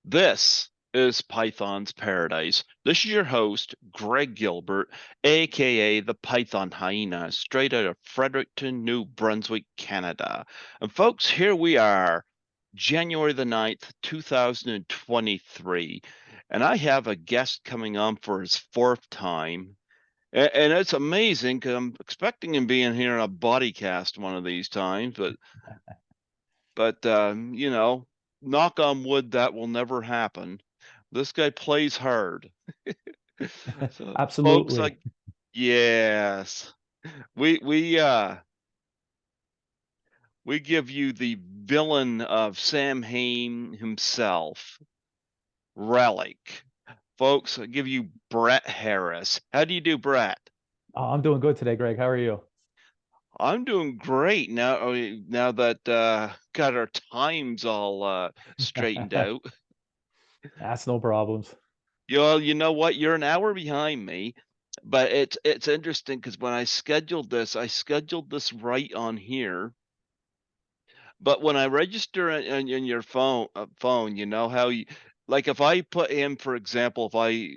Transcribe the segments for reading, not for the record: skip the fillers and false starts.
This is Python's Paradise. This is your host, Greg Gilbert, aka the Python Hyena, straight out of Fredericton, New Brunswick, Canada. And folks, here we are, January the 9th, 2023. And I have a guest coming on for his fourth time. And it's amazing because I'm expecting him being here in a body cast one of these times, but knock on wood, that will never happen. This guy plays hard. So, folks, Absolutely. yes, we we give you the villain of Samhain himself, Relic. Folks, I give you Brett Harris. How do you do, Brett? I'm doing good today, Greg. How are you? I'm doing great now. Now that got our times all straightened out. That's no problems. You know what? You're an hour behind me, but it's interesting because when I scheduled this right on here. But when I register in your phone, you know how you like if I put in, for example, if I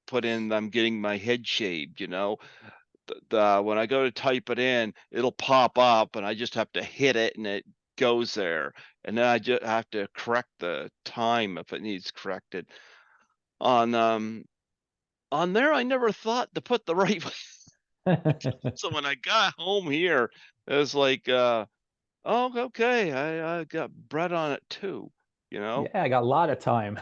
put in I'm getting my head shaved, when I go to type it in, it'll pop up, and I just have to hit it, and it goes there, and then I just have to correct the time if it needs corrected on On there, I never thought to put the right so when I got home here, it was like, "Oh, okay, I got bread on it too," you know? Yeah, I got a lot of time.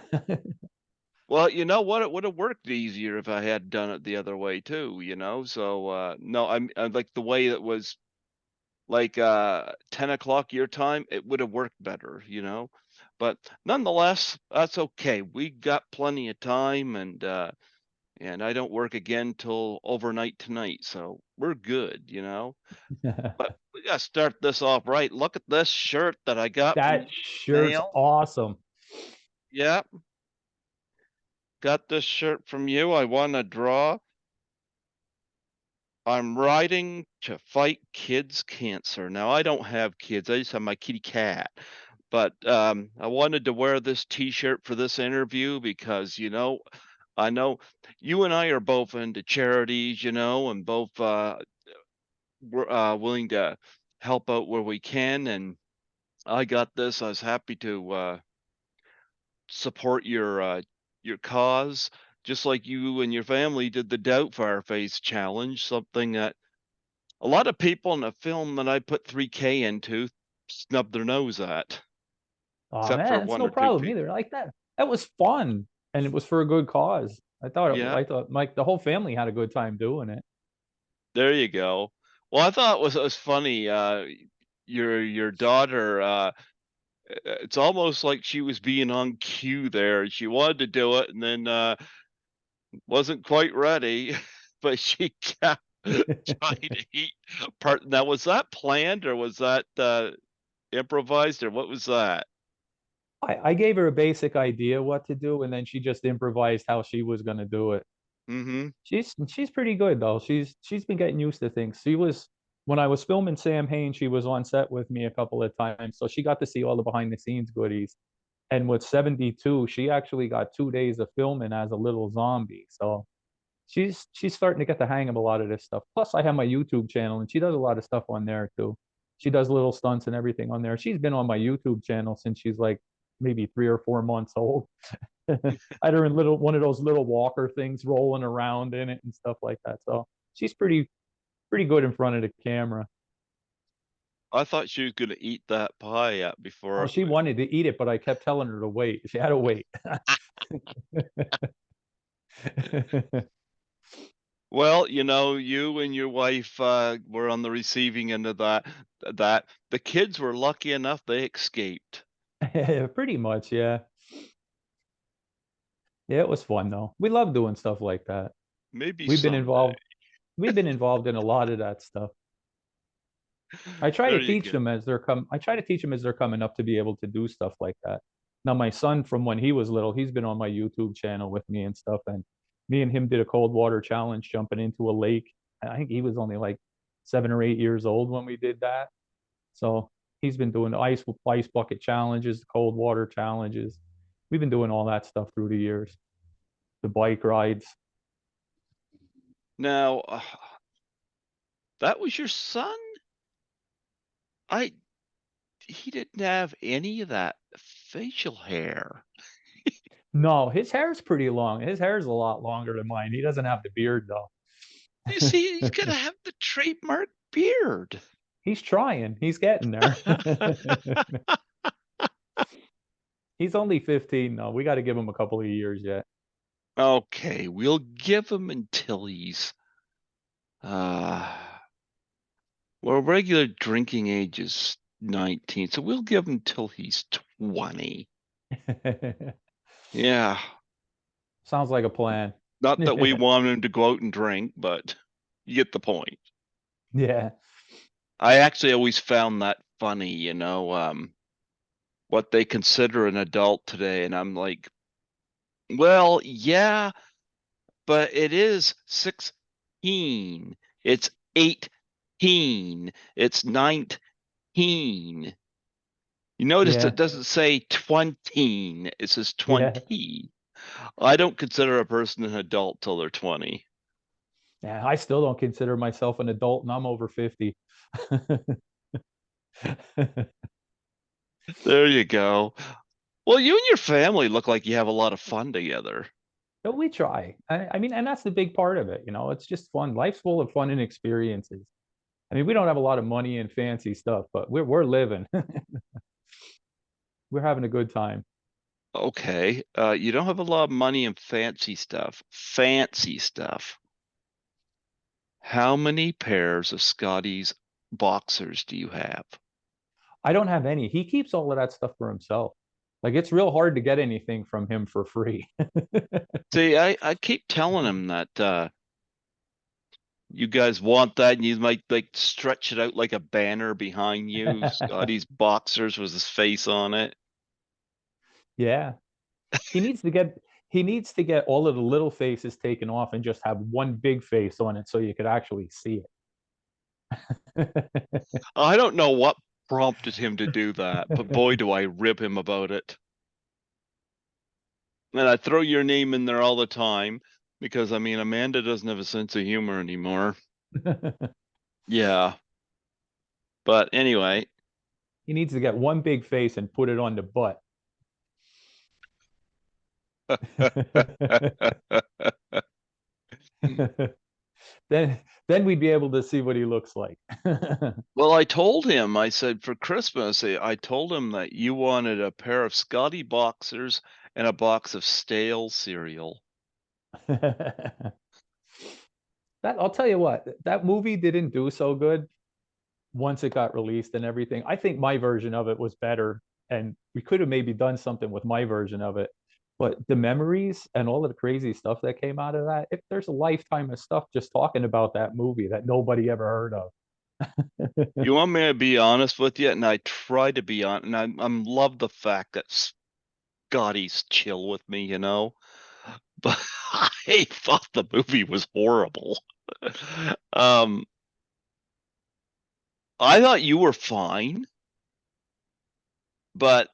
Well, you know what? It would've worked easier if I had done it the other way too, you know? So, no, I like the way it was, like, 10 o'clock your time, it would've worked better, you know? But nonetheless, that's okay. We got plenty of time, and I don't work again till overnight tonight, so we're good, you know? But we gotta start this off right. Look at this shirt that I got from That the shirt's mail. awesome. Yep, got this shirt from you. I won a draw. I'm riding to fight kids' cancer. Now, I don't have kids. I just have my kitty cat. But I wanted to wear this T-shirt for this interview because, I know you and I are both into charities, and both we're willing to help out where we can. And I got this. I was happy to support your cause, just like you and your family did the Doubtfire Face challenge, something that a lot of people in a film that I put 3K into snubbed their nose at, Oh except for man, it's one no or two problem people. either. Like that. That was fun, and it was for a good cause. Yeah, I thought Mike, the whole family had a good time doing it. there you go. Well, I thought it was funny. Your daughter. It's almost like she was being on cue there. She wanted to do it, and then wasn't quite ready, but she kept trying to eat part. Now, was that planned or was that improvised or what was that? I gave her a basic idea what to do, and then she just improvised how she was going to do it. Mm-hmm. She's pretty good though. She's been getting used to things. She was when I was filming Sam Hain, she was on set with me a couple of times, so she got to see all the behind the scenes goodies. And with 72, she actually got 2 days of filming as a little zombie. So she's starting to get the hang of a lot of this stuff. Plus, I have my YouTube channel, and she does a lot of stuff on there too. She does little stunts and everything on there. She's been on my YouTube channel since she's like maybe 3 or 4 months old. I had her in little one of those little walker things rolling around in it and stuff like that. So she's pretty good in front of the camera. I thought she was gonna eat that pie up Oh, before it she would. wanted to eat it, but I kept telling her to wait. She had to wait. Well, you and your wife were on the receiving end of that. The kids were lucky enough they escaped. Pretty much, yeah. Yeah, it was fun though. We love doing stuff like that. Maybe We've been someday. involved we've been involved in a lot of that stuff. I try to There you teach go. them as they're come I try to teach them as they're coming up to be able to do stuff like that. Now my son from when he was little, he's been on my YouTube channel with me and stuff, and me and him did a cold water challenge jumping into a lake. I think he was only like 7 or 8 years old when we did that. So he's been doing the ice bucket challenges, the cold water challenges. We've been doing all that stuff through the years. The bike rides. Now, that was your son? I He didn't have any of that facial hair. No, his hair's pretty long. His hair's a lot longer than mine. He doesn't have the beard though. You see, he's gonna have the trademark beard. He's trying. He's getting there. He's only 15 though. We got to give him a couple of years yet. Okay, we'll give him until he's uh well, regular drinking age is 19, so we'll give him till he's 20. Yeah. Sounds like a plan. Not that we want him to go out and drink, but you get the point. Yeah. I actually always found that funny, what they consider an adult today, and I'm like, well, yeah, but it is 16. It's 18. It's 19. You notice Yeah. it doesn't say 20. It says Yeah. 20. I don't consider a person an adult till they're 20. Yeah. I still don't consider myself an adult and I'm over 50. There you go. Well, you and your family look like you have a lot of fun together. But we try. I mean, and that's the big part of it. It's just fun. Life's full of fun and experiences. I mean, we don't have a lot of money and fancy stuff, but we're living. We're having a good time. Okay, you don't have a lot of money and fancy stuff. Fancy stuff. How many pairs of Scotty's boxers do you have? I don't have any. He keeps all of that stuff for himself. Like it's real hard to get anything from him for free. See, I keep telling him that you guys want that, and you might like stretch it out like a banner behind you. Scotty's boxers was his face on it. Yeah. He needs to get he needs to get all of the little faces taken off and just have one big face on it so you could actually see it. I don't know what prompted him to do that, but boy, do I rib him about it. And I throw your name in there all the time because I mean, Amanda doesn't have a sense of humor anymore. Yeah. But anyway, He needs to get one big face and put it on the butt. then then we'd be able to see what he looks like. well, I told him, I said for Christmas, I told him that you wanted a pair of Scotty boxers and a box of stale cereal. That I'll tell you what, that movie didn't do so good once it got released and everything. I think my version of it was better, and we could have maybe done something with my version of it. But the memories and all of the crazy stuff that came out of that, if there's a lifetime of stuff just talking about that movie that nobody ever heard of. You want me to be honest with you? And I try to be on, and I'm love the fact that Scotty's chill with me. But I thought the movie was horrible. Um, I thought you were fine, but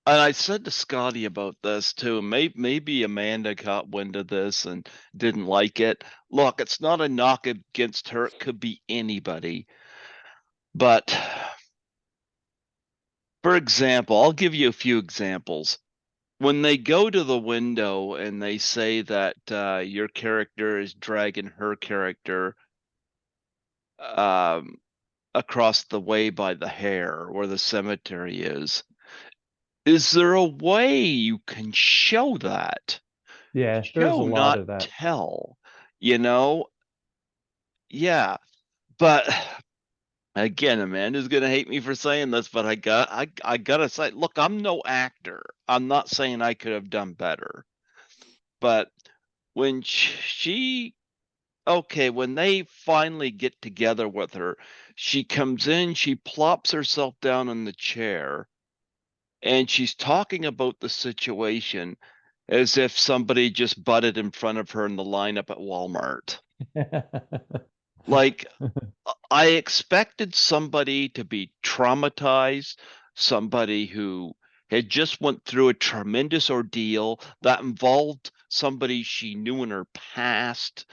and I said to Scotty about this too. Maybe Amanda got wind of this and didn't like it. Look, it's not a knock against her. It could be anybody. But for example, I'll give you a few examples. When they go to the window and they say that your character is dragging her character um, across the way by the hair where the cemetery is there a way you can show that? Yeah, there's a Show, lot not of that. tell, you know? Yeah. But again, Amanda's gonna hate me for saying this, but I gotta say, look, I'm no actor. I'm not saying I could have done better. But when when they finally get together with her, she comes in, she plops herself down in the chair, and she's talking about the situation as if somebody just butted in front of her in the lineup at Walmart. Like, I expected somebody to be traumatized, somebody who had just went through a tremendous ordeal that involved somebody she knew in her past.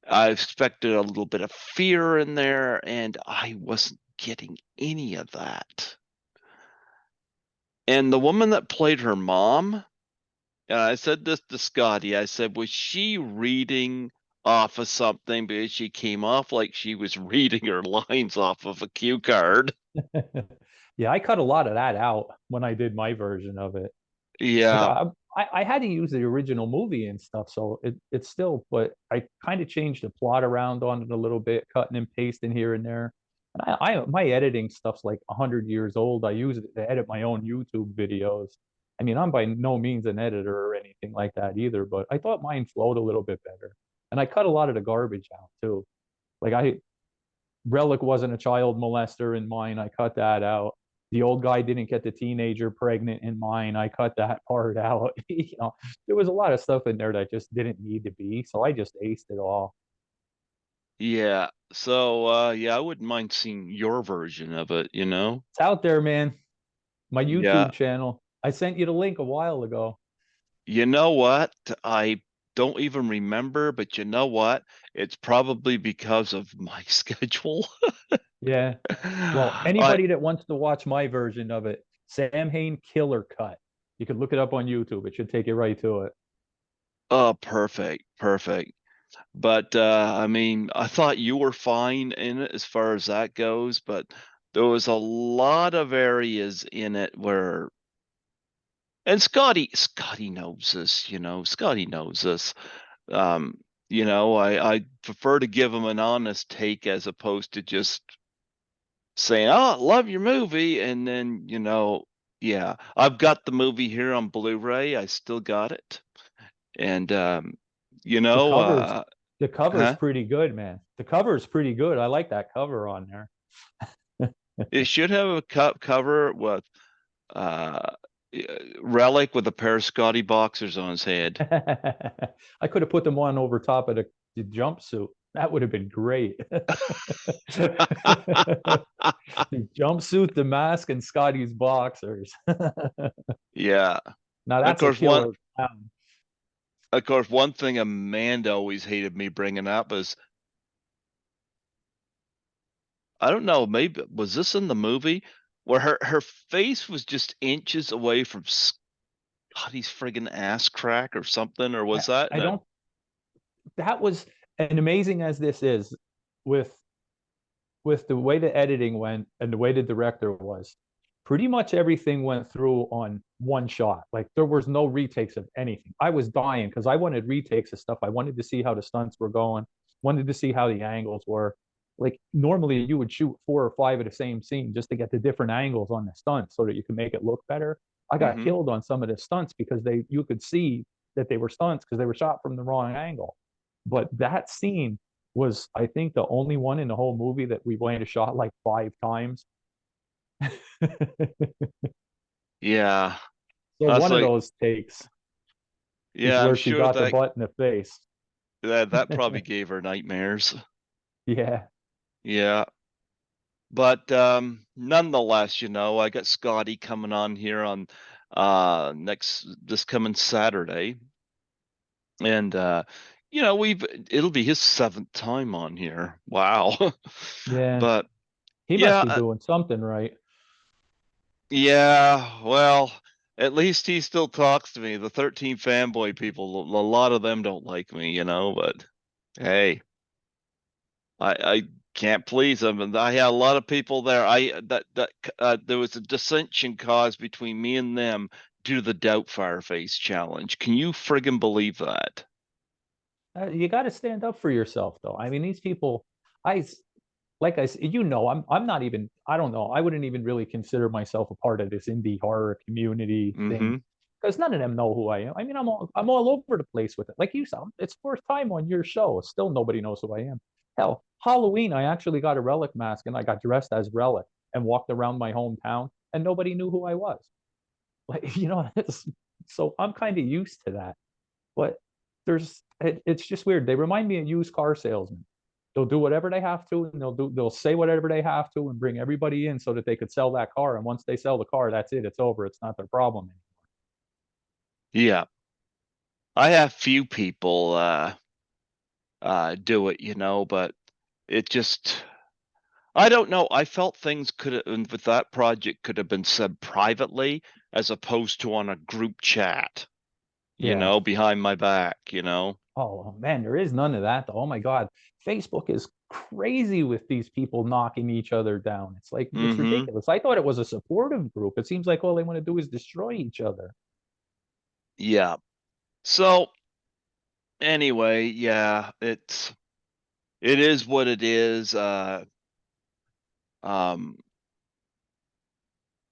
I expected a little bit of fear in there, and I wasn't getting any of that. And the woman that played her mom, and I said this to Scotty, I said, was she reading off of something? Because she came off like she was reading her lines off of a cue card. Yeah, I cut a lot of that out when I did my version of it. Like Yeah, I had to use the original movie and stuff, so it's still, but I kind of changed the plot around on it a little bit, cutting and pasting here and there. And my editing stuff's like 100 years old. I use it to edit my own YouTube videos. I mean, I'm by no means an editor or anything like that either, but I thought mine flowed a little bit better. And I cut a lot of the garbage out too. Like Relic wasn't a child molester in mine. I cut that out. The old guy didn't get the teenager pregnant in mine. I cut that part out. There was a lot of stuff in there that just didn't need to be. So I just aced it all. yeah. So, yeah, I wouldn't mind seeing your version of it, you know? It's out there, man. My Yeah. YouTube channel. I sent you the link a while ago. You know what? I don't even remember, but you know what? It's probably because of my schedule. Yeah. Well, I anybody that wants to watch my version of it, Samhain Killer Cut. You can look it up on YouTube. It should take you right to it. Oh, perfect, perfect. But I mean, I thought you were fine in it as far as that goes, but there was a lot of areas in it where, and Scotty knows this, you know, Scotty knows this. Um, I prefer to give him an honest take as opposed to just saying, "Oh, love your movie," and then, yeah, I've got the movie here on Blu-ray. I still got it. And you The know, covers, uh, the cover's huh? pretty good, man. The cover's pretty good. I like that cover on there. It should have a cover with uh Relic with a pair of Scotty boxers on his head. I could have put them on over top of the jumpsuit. That would have been great. The jumpsuit, the mask, and Scotty's boxers. Yeah. Now Of that's a course, one killer clown. of course, one thing Amanda always hated me bringing up is I don't know, maybe was this in the movie where her face was just inches away from Scotty's friggin' ass crack or something, or I, was that I no? don't. That was, and amazing as this is, with with the way the editing went and the way the director was, pretty much everything went through on one shot. Like there was no retakes of anything. I was dying because I wanted retakes of stuff. I wanted to see how the stunts were going, wanted to see how the angles were. Like normally you would shoot 4 or 5 of the same scene just to get the different angles on the stunts so that you can make it look better. I got Mm-hmm. killed on some of the stunts because they you could see that they were stunts because they were shot from the wrong angle. But that scene was, I think, the only one in the whole movie that we went and shot like 5 times. Yeah. So I was one of like, those takes is yeah, I'm where she sure got the that butt in the face. that probably gave her nightmares. Yeah, Yeah. But nonetheless, I got Scotty coming on here on next this coming Saturday. And we've it'll be his seventh time on here. Wow. yeah. But He must yeah, be doing something right. yeah, well, at least he still talks to me. The 13 fanboy people, a lot of them don't like me, but hey, I can't please them. And I had a lot of people there. There was a dissension caused between me and them due to the Doubtfire Face challenge. Can you friggin' believe that? You got to stand up for yourself, though. I mean, these people, I like I said, I'm not even, I don't know, I wouldn't even really consider myself a part of this indie horror community thing Mm-hmm. because none of them know who I am. I mean, I'm all over the place with it. Like you said, it's first time on your show. Still nobody knows who I am. Hell, Halloween, I actually got a Relic mask and I got dressed as Relic and walked around my hometown and nobody knew who I was. Like, so I'm kind of used to that. But it's just weird. They remind me of used car salesmen. they'll do whatever they have to, and they'll say whatever they have to, and bring everybody in so that they could sell that car. And once they sell the car, that's it. It's over. It's not their problem anymore. Yeah. I have few people do it, but it just I don't know. I felt things could have with that project could have been said privately as opposed to on a group chat, Yeah. behind my back. Oh man, there is none of that though. Oh my God. Facebook is crazy with these people knocking each other down. It's like it's Mm-hmm. ridiculous. I thought it was a supportive group. It seems like all they want to do is destroy each other. Yeah. So anyway, yeah, it is what it is. Um,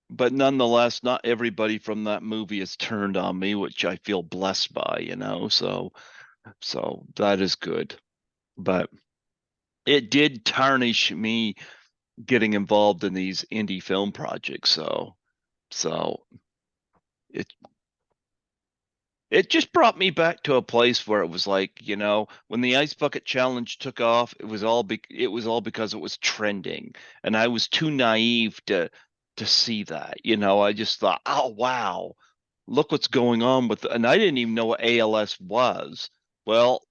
but nonetheless, not everybody from that movie has turned on me, which I feel blessed by. So that is good. But it did tarnish me getting involved in these indie film projects. So it it just brought me back to a place where it was like, when the Ice Bucket Challenge took off, it was all because it was trending, and I was too naive to see that. I just thought, oh wow, look what's going on and I didn't even know what ALS was. Well,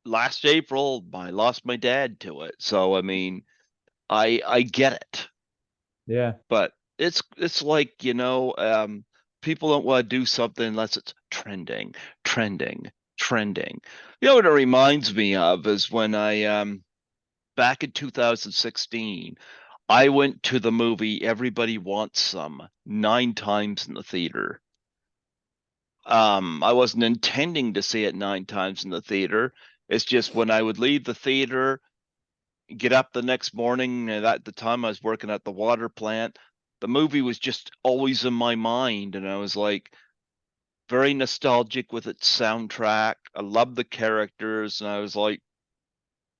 last April, I lost my dad to it, so I mean, I get it. Yeah. But it's like, people don't want to do something unless it's trending, trending, trending. What it reminds me of is when I back in 2016, I went to the movie Everybody Wants Some 9 times in the theater. I wasn't intending to see it 9 times in the theater. It's just when I would leave the theater, get up the next morning, and at the time I was working at the water plant, the movie was just always in my mind, and I was like very nostalgic with its soundtrack. I love the characters, and I was like,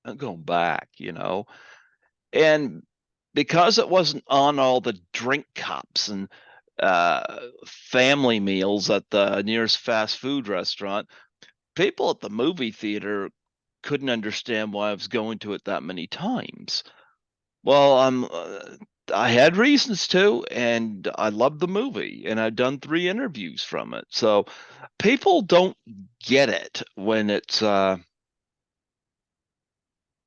I'm going back. And because it wasn't on all the drink cups and family meals at the nearest fast food restaurant, people at the movie theater couldn't understand why I was going to it that many times. Well, I had reasons to, and I loved the movie, and I've done 3 interviews from it. So people don't get it when it's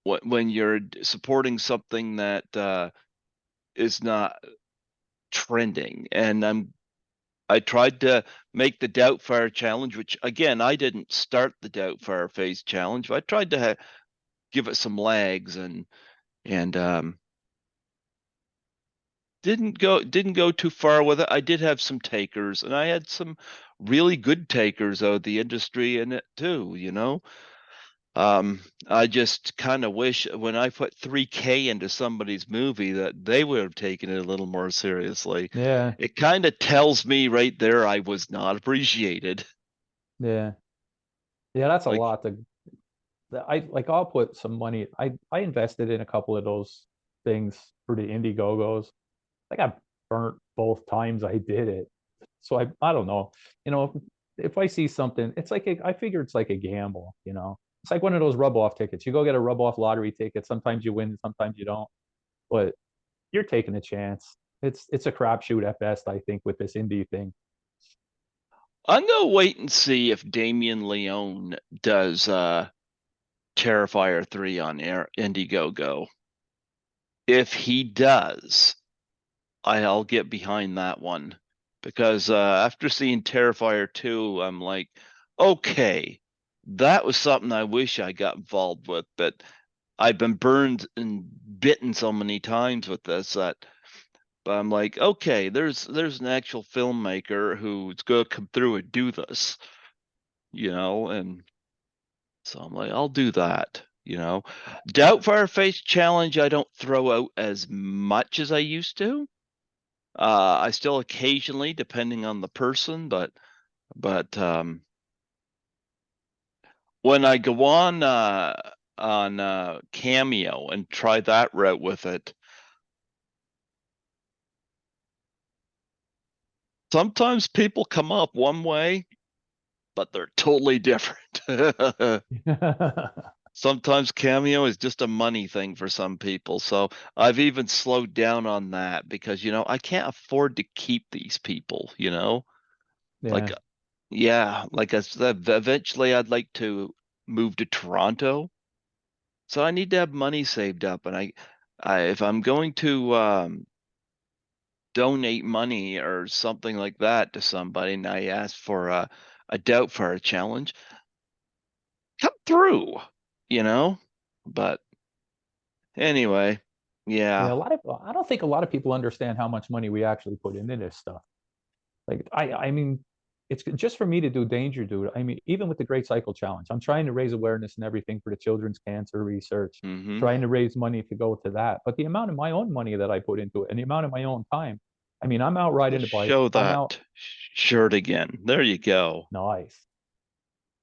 when you're supporting something that is not trending. And I tried to make the Doubtfire challenge, which again I didn't start the Doubtfire Phase challenge, but I tried to give it some legs and didn't go too far with it. I did have some takers, and I had some really good takers out of the industry in it too. I just kind of wish when I put 3K into somebody's movie that they would have taken it a little more seriously. Yeah. It kind of tells me right there I was not appreciated. Yeah. Yeah, that's a Like, lot to I like I'll put some money. I invested in a couple of those things for the Indiegogos. I got burnt both times I did it. So I don't know. If I see something, it's like I figure it's like a gamble. It's like one of those rub off tickets. You go get a rub off lottery ticket. Sometimes you win, sometimes you don't. But you're taking a chance. It's a crapshoot at best, I think, with this indie thing. I'm gonna wait and see if Damien Leone does Terrifier 3 on Indiegogo. If he does, I'll get behind that one because after seeing Terrifier 2, I'm like, okay, that was something I wish I got involved with, but I've been burned and bitten so many times with this that but I'm like, okay, there's an actual filmmaker who's gonna come through and do this, and so I'm like, I'll do that. Doubtfire Face Challenge, I don't throw out as much as I used to. I still occasionally, depending on the person, but when I go on Cameo and try that route with it, sometimes people come up one way, but they're totally different. sometimes Cameo is just a money thing for some people. So I've even slowed down on that because, I can't afford to keep these people. Like, Yeah. yeah, like I said, eventually I'd like to move to Toronto. So I need to have money saved up. And if I'm going to donate money or something like that to somebody and I ask for a doubt for a challenge, come through, you know? But anyway, Yeah, yeah. I don't think a lot of people understand how much money we actually put into this stuff. Like I mean, it's just for me to do Danger Dude. I mean, even with the Great Cycle Challenge, I'm trying to raise awareness and everything for the children's cancer research, Mm-hmm. trying to raise money to go to that. But the amount of my own money that I put into it and the amount of my own time, I mean, I'm out riding Let's a bike. show I'm out that shirt again. There you go. nice.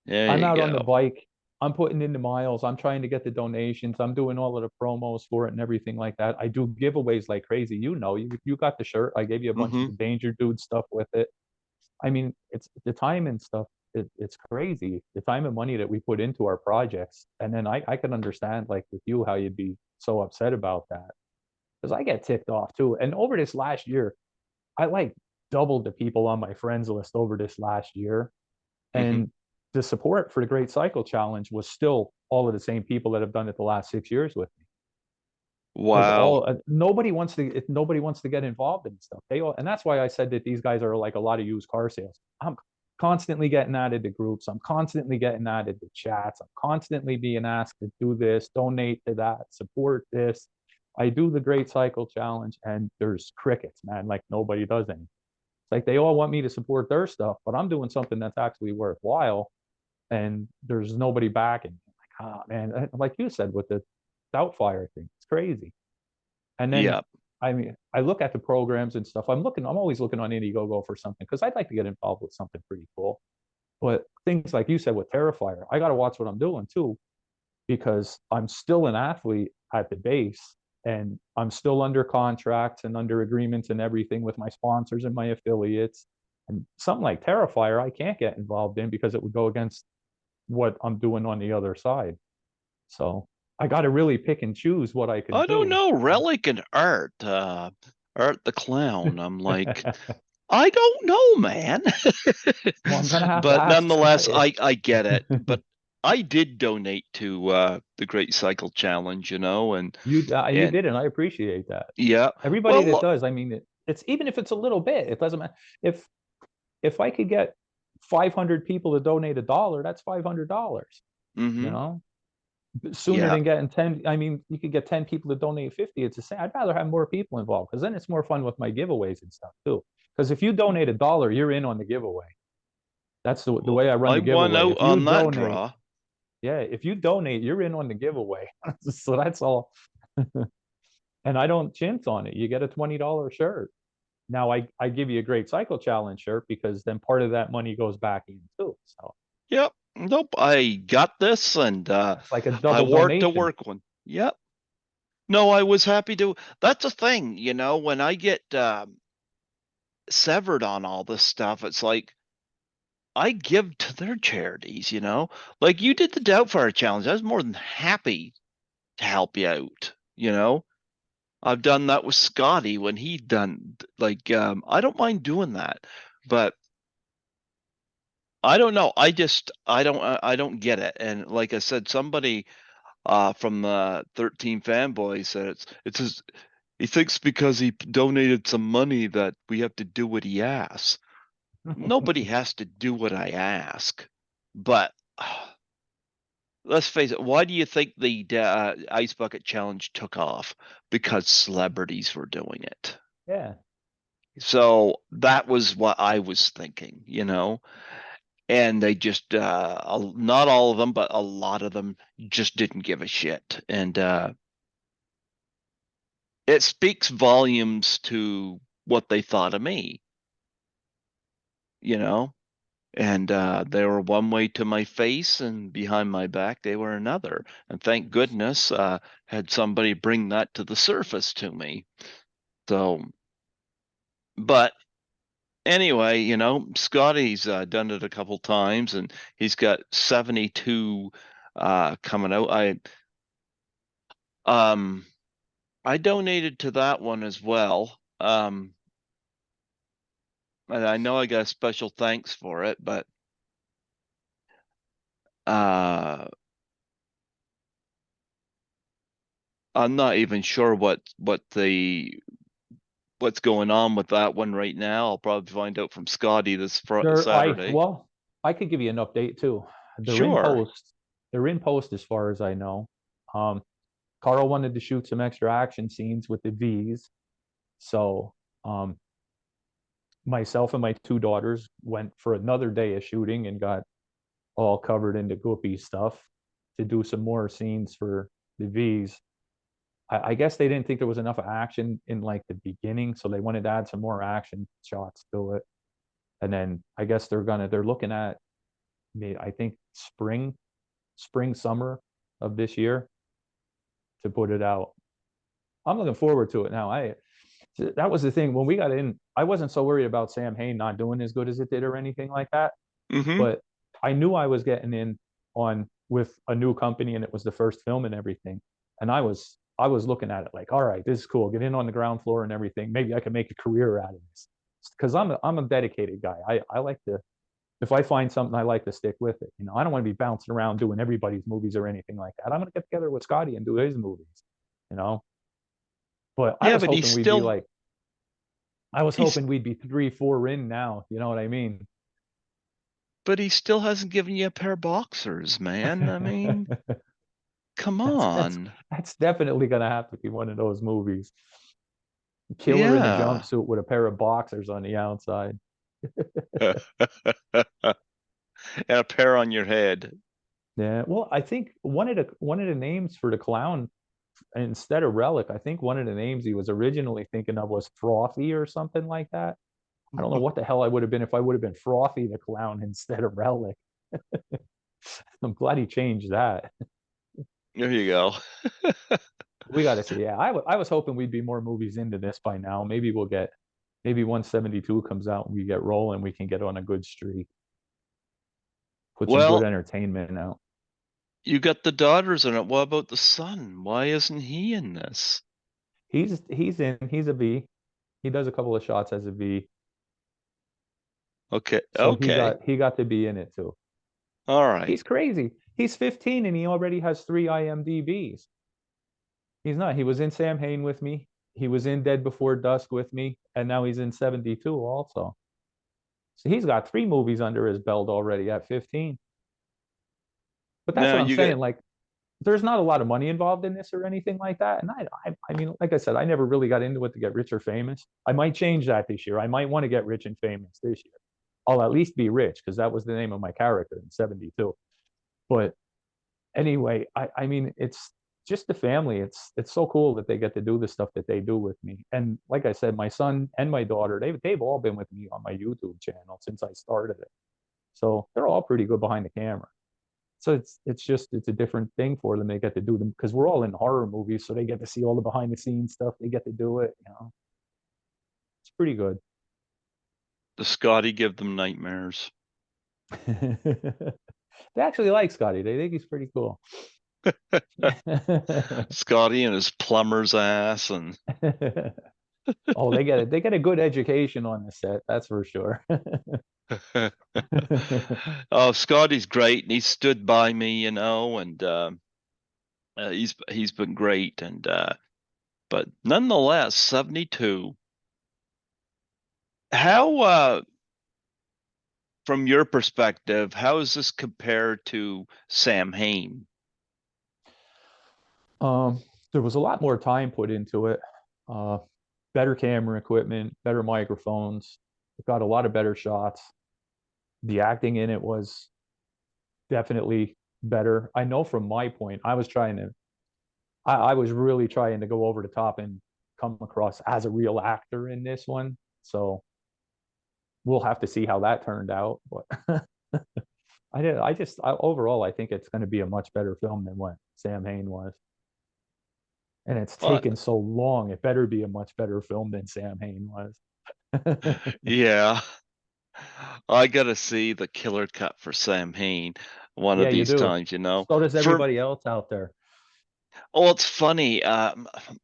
There I'm you out on the go. bike. I'm putting in the miles. I'm trying to get the donations. I'm doing all of the promos for it and everything like that. I do giveaways like crazy. You got the shirt. I gave you a bunch of Mm-hmm. the Danger Dude stuff with it. I mean, it's the time and stuff. It's crazy the time and money that we put into our projects. And then I can understand like with you how you'd be so upset about that because I get ticked off too. And over this last year, I like doubled the people on my friends list over this last year, Mm-hmm. and the support for the Great Cycle Challenge was still all of the same people that have done it the last 6 years with me. Like Wow. all nobody wants to get involved in stuff. They all, and that's why I said that these guys are like a lot of used car sales. I'm constantly getting added to groups. I'm constantly getting added to chats. I'm constantly being asked to do this, donate to that, support this. I do the Great Cycle Challenge, and there's crickets, man. Like nobody does anything. It's like they all want me to support their stuff, but I'm doing something that's actually worthwhile, and there's nobody backing. Like, ah, man, like you said with the Doubtfire thing, it's crazy. And then, Yeah. I mean, I look at the programs and stuff. I'm always looking on Indiegogo for something because I'd like to get involved with something pretty cool. But things like you said with Terrifier, I got to watch what I'm doing too because I'm still an athlete at the base and I'm still under contracts and under agreements and everything with my sponsors and my affiliates. And something like Terrifier, I can't get involved in because it would go against what I'm doing on the other side. So I got to really pick and choose what I can I don't do. know. Relic and Art the Clown. I'm like, I don't know, man. Well, I'm gonna have to But ask nonetheless, somebody. I get it. But I did donate to the Great Cycle Challenge, You and did, and I appreciate that. yeah. Everybody Well, that look, does, I mean, it's even if it's a little bit, it doesn't matter. If if I could get 500 people to donate $1, that's $500. You mm-hmm. know, sooner Yeah. than getting 10. I mean, you could get 10 people to donate 50. It's the same. I'd rather have more people involved because then it's more fun with my giveaways and stuff too. Because if you donate $1, you're in on the giveaway. That's the Well, way I run I the won giveaway. out If you on that donate, draw. yeah, if you donate, you're in on the giveaway. So that's all. And I don't chintz on it. You get a $20 shirt. Now I give you a Great Cycle Challenge shirt because then part of that money goes back in too. So Yep. Nope. I got this, and it's like a I double wore it to donation. work one. Yep. No, I was happy to. That's a thing, when I get severed on all this stuff, it's like I give to their charities. Like you did the Doubtfire Challenge. I was more than happy to help you out. I've done that with Scotty when he done like I don't mind doing that. But I don't know. I don't get it. And like I said, somebody from the 13 fanboy said it's his, he thinks because he donated some money that we have to do what he asks. Nobody has to do what I ask. But let's face it, why do you think the Ice Bucket Challenge took off? Because celebrities were doing it. Yeah. So that was what I was thinking. And they just, not all of them, but a lot of them just didn't give a shit. And it speaks volumes to what they thought of me, you know? And they were one way to my face, and behind my back, they were another. And thank goodness, had somebody bring that to the surface to me. So, but anyway, Scotty's done it a couple times, and he's got 72 coming out. Um I donated to that one as well. And I know I got a special thanks for it, but uh I'm not even sure what's going on with that one right now. I'll probably find out from Scotty this Saturday. Well, I could give you an update too. They're in Sure. post. They're in post as far as I know. Um, Carl wanted to shoot some extra action scenes with the V's, so um, myself and my two daughters went for another day of shooting and got all covered into goopy stuff to do some more scenes for the V's. I guess they didn't think there was enough action in like the beginning, so they wanted to add some more action shots to it. And then I guess they're looking at I think spring summer of this year to put it out. I'm looking forward to it now. I That was the thing when we got in. I wasn't so worried about Samhain not doing as good as it did or anything like that, Mm-hmm. but I knew I was getting in on with a new company and it was the first film and everything. And I was looking at it like, all right, this is cool. Get in on the ground floor and everything. Maybe I can make a career out of this because I'm a dedicated guy. I like to if I find something I like to stick with it. I don't want to be bouncing around doing everybody's movies or anything like that. I'm going to get together with Scotty and do his movies. You know, but Yeah, but he's still I was he's hoping we'd be 3, 4 in now. You know what I mean? but he still hasn't given you a pair of boxers, man. I mean, come That's on. that's definitely gonna have to be one of those movies. Killer in a Yeah. jumpsuit with a pair of boxers on the outside. And a pair on your head. Yeah. Well, I think one of the names for the clown instead of Relic, I think one of the names he was originally thinking of was Frothy or something like that. I don't know what the hell I would have been if I would have been Frothy the clown instead of Relic. I'm glad he changed that. There you go. We got to see. Yeah, I was hoping we'd be more movies into this by now. Maybe 172 comes out and we get rolling, we can get on a good streak. Put some good Well, entertainment out. you got the daughters in it. What about the son? Why isn't he in this? He's a V. He does a couple of shots as a V. Okay. So he Okay. got he got to be in it too. All right. He's crazy. He's 15 and he already has 3 IMDb's. He's not. He was in Samhain with me. He was in Dead Before Dusk with me, and now he's in 72 also. So he's got 3 movies under his belt already at 15. But that's Now what I'm you got saying. Like, there's not a lot of money involved in this or anything like that. And I mean, like I said, I never really got into it to get rich or famous. I might change that this year. I might want to get rich and famous this year. I'll at least be rich because that was the name of my character in 72. But anyway, I mean, it's just the family. It's so cool that they get to do the stuff that they do with me. And like I said, my son and my daughter, they've all been with me on my YouTube channel since I started it. So they're all pretty good behind the camera. So it's a different thing for them. They get to do them because we're all in horror movies, so they get to see all the behind the scenes stuff. They get to do it. It's pretty good. the Scotty give them nightmares. They actually like Scotty. They think he's pretty cool. Scotty and his plumber's ass and Oh, they get a good education on the set, that's for sure. oh, Scotty's great and he stood by me, and he's been great and but nonetheless 72. How from your perspective, how does this compare to Samhain? Um, there was a lot more time put into it. Uh, Better camera equipment, better microphones. It got a lot of better shots. The acting in it was definitely better. I know from my point, I was really trying to go over the top and come across as a real actor in this one. So we'll have to see how that turned out. But overall, I think it's going to be a much better film than what Sam Hain was. And it's Well, taken so long. It better be a much better film than Sam Hain was. yeah, I gotta see the killer cut for Samhain. one of Yeah, you these do. times, you know. So does For everybody else out there. Oh, it's funny. I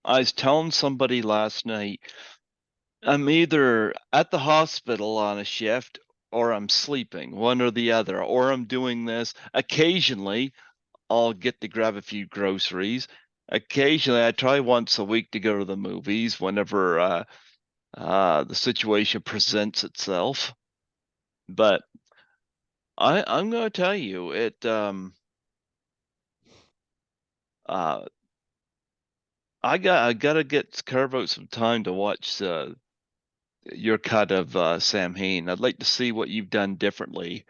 was telling somebody last night, I'm either at the hospital on a shift or I'm sleeping, one or the other, or I'm doing this. Occasionally, I'll get to grab a few groceries. Occasionally, I try once a week to go to the movies whenever the situation presents itself. But I'm going to tell you, uh, I gotta carve out some time to watch your cut of Samhain. I'd like to see what you've done differently.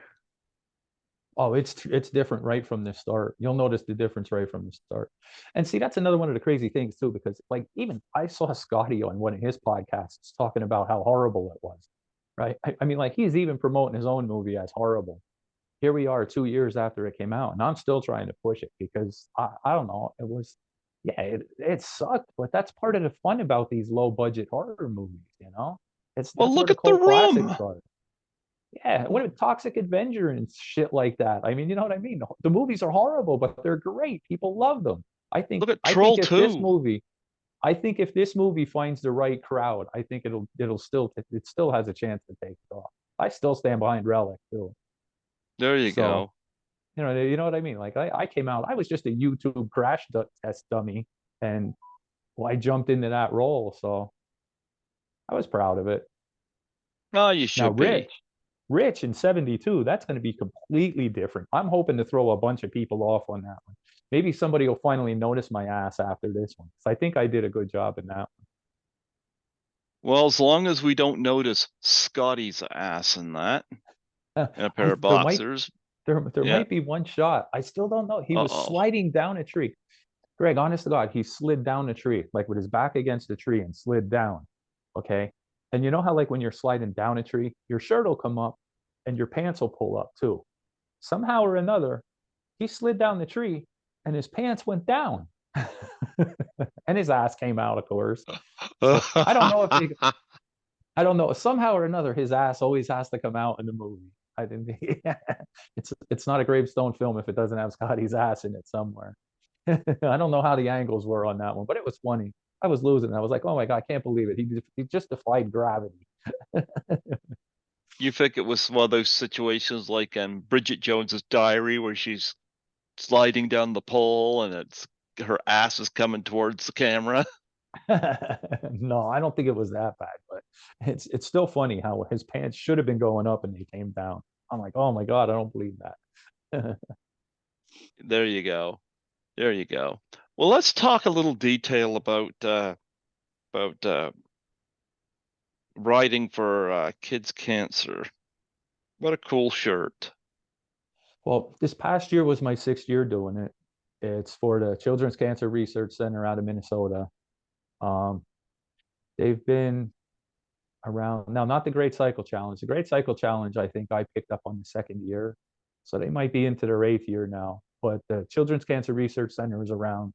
Oh, it's different right from the start. You'll notice the difference right from the start. And see, that's another one of the crazy things too, because like even I saw Scotty on one of his podcasts talking about how horrible it was. Right. I mean, like he's even promoting his own movie as horrible. Here we are 2 years after it came out, and I'm still trying to push it because I don't know. It was yeah, it sucked, but that's part of the fun about these low budget horror movies, you know? It's Well, that's where look the at The cult Room. classics are. Yeah, what a Toxic Avenger and shit like that. I mean, you know what I mean? The movies are horrible, but they're great. People love them. I think Look at I think Troll if this 2. movie I think if this movie finds the right crowd, I think it'll still it still has a chance to take it off. I still stand behind Relic too. There you So, go. you know what I mean? Like I came out, I was just a YouTube crash test dummy and well, I jumped into that role, so I was proud of it. Oh, you Now, should be. Rich in 72, that's going to be completely different. I'm hoping to throw a bunch of people off on that one. Maybe somebody will finally notice my ass after this one. 'Cause I think I did a good job in that Well, as long as we don't notice Scotty's ass in that, one. in a pair I of boxers. there Yeah. might be one shot. I still don't know. He was Uh-oh. sliding down a tree. Greg, honest to God, he slid down a tree, like with his back against the tree and slid down. Okay. And you know how, like, when you're sliding down a tree, your shirt will come up and your pants will pull up too. Somehow or another, he slid down the tree and his pants went down. And his ass came out, of course. So I don't know. Somehow or another, his ass always has to come out in the movie. I didn't. It's not a gravestone film if it doesn't have Scotty's ass in it somewhere. I don't know how the angles were on that one, but it was funny. I was losing. I was like, oh my God, I can't believe it. He just defied gravity. You think it was one of those situations like in Bridget Jones's Diary where she's sliding down the pole and it's her ass is coming towards the camera? No, I don't think it was that bad, but it's still funny how his pants should have been going up and they came down. I'm like, oh my God, I don't believe that. There you go. There you go. Well, let's talk a little detail about writing for kids cancer. What a cool shirt. Well, this past year was my 6th year doing it. It's for the Children's Cancer Research Center out of Minnesota. Um, they've been around now, not the Great Cycle Challenge. The Great Cycle Challenge, I think I picked up on the 2nd year. So they might be into their 8th year now. But the Children's Cancer Research Center is around,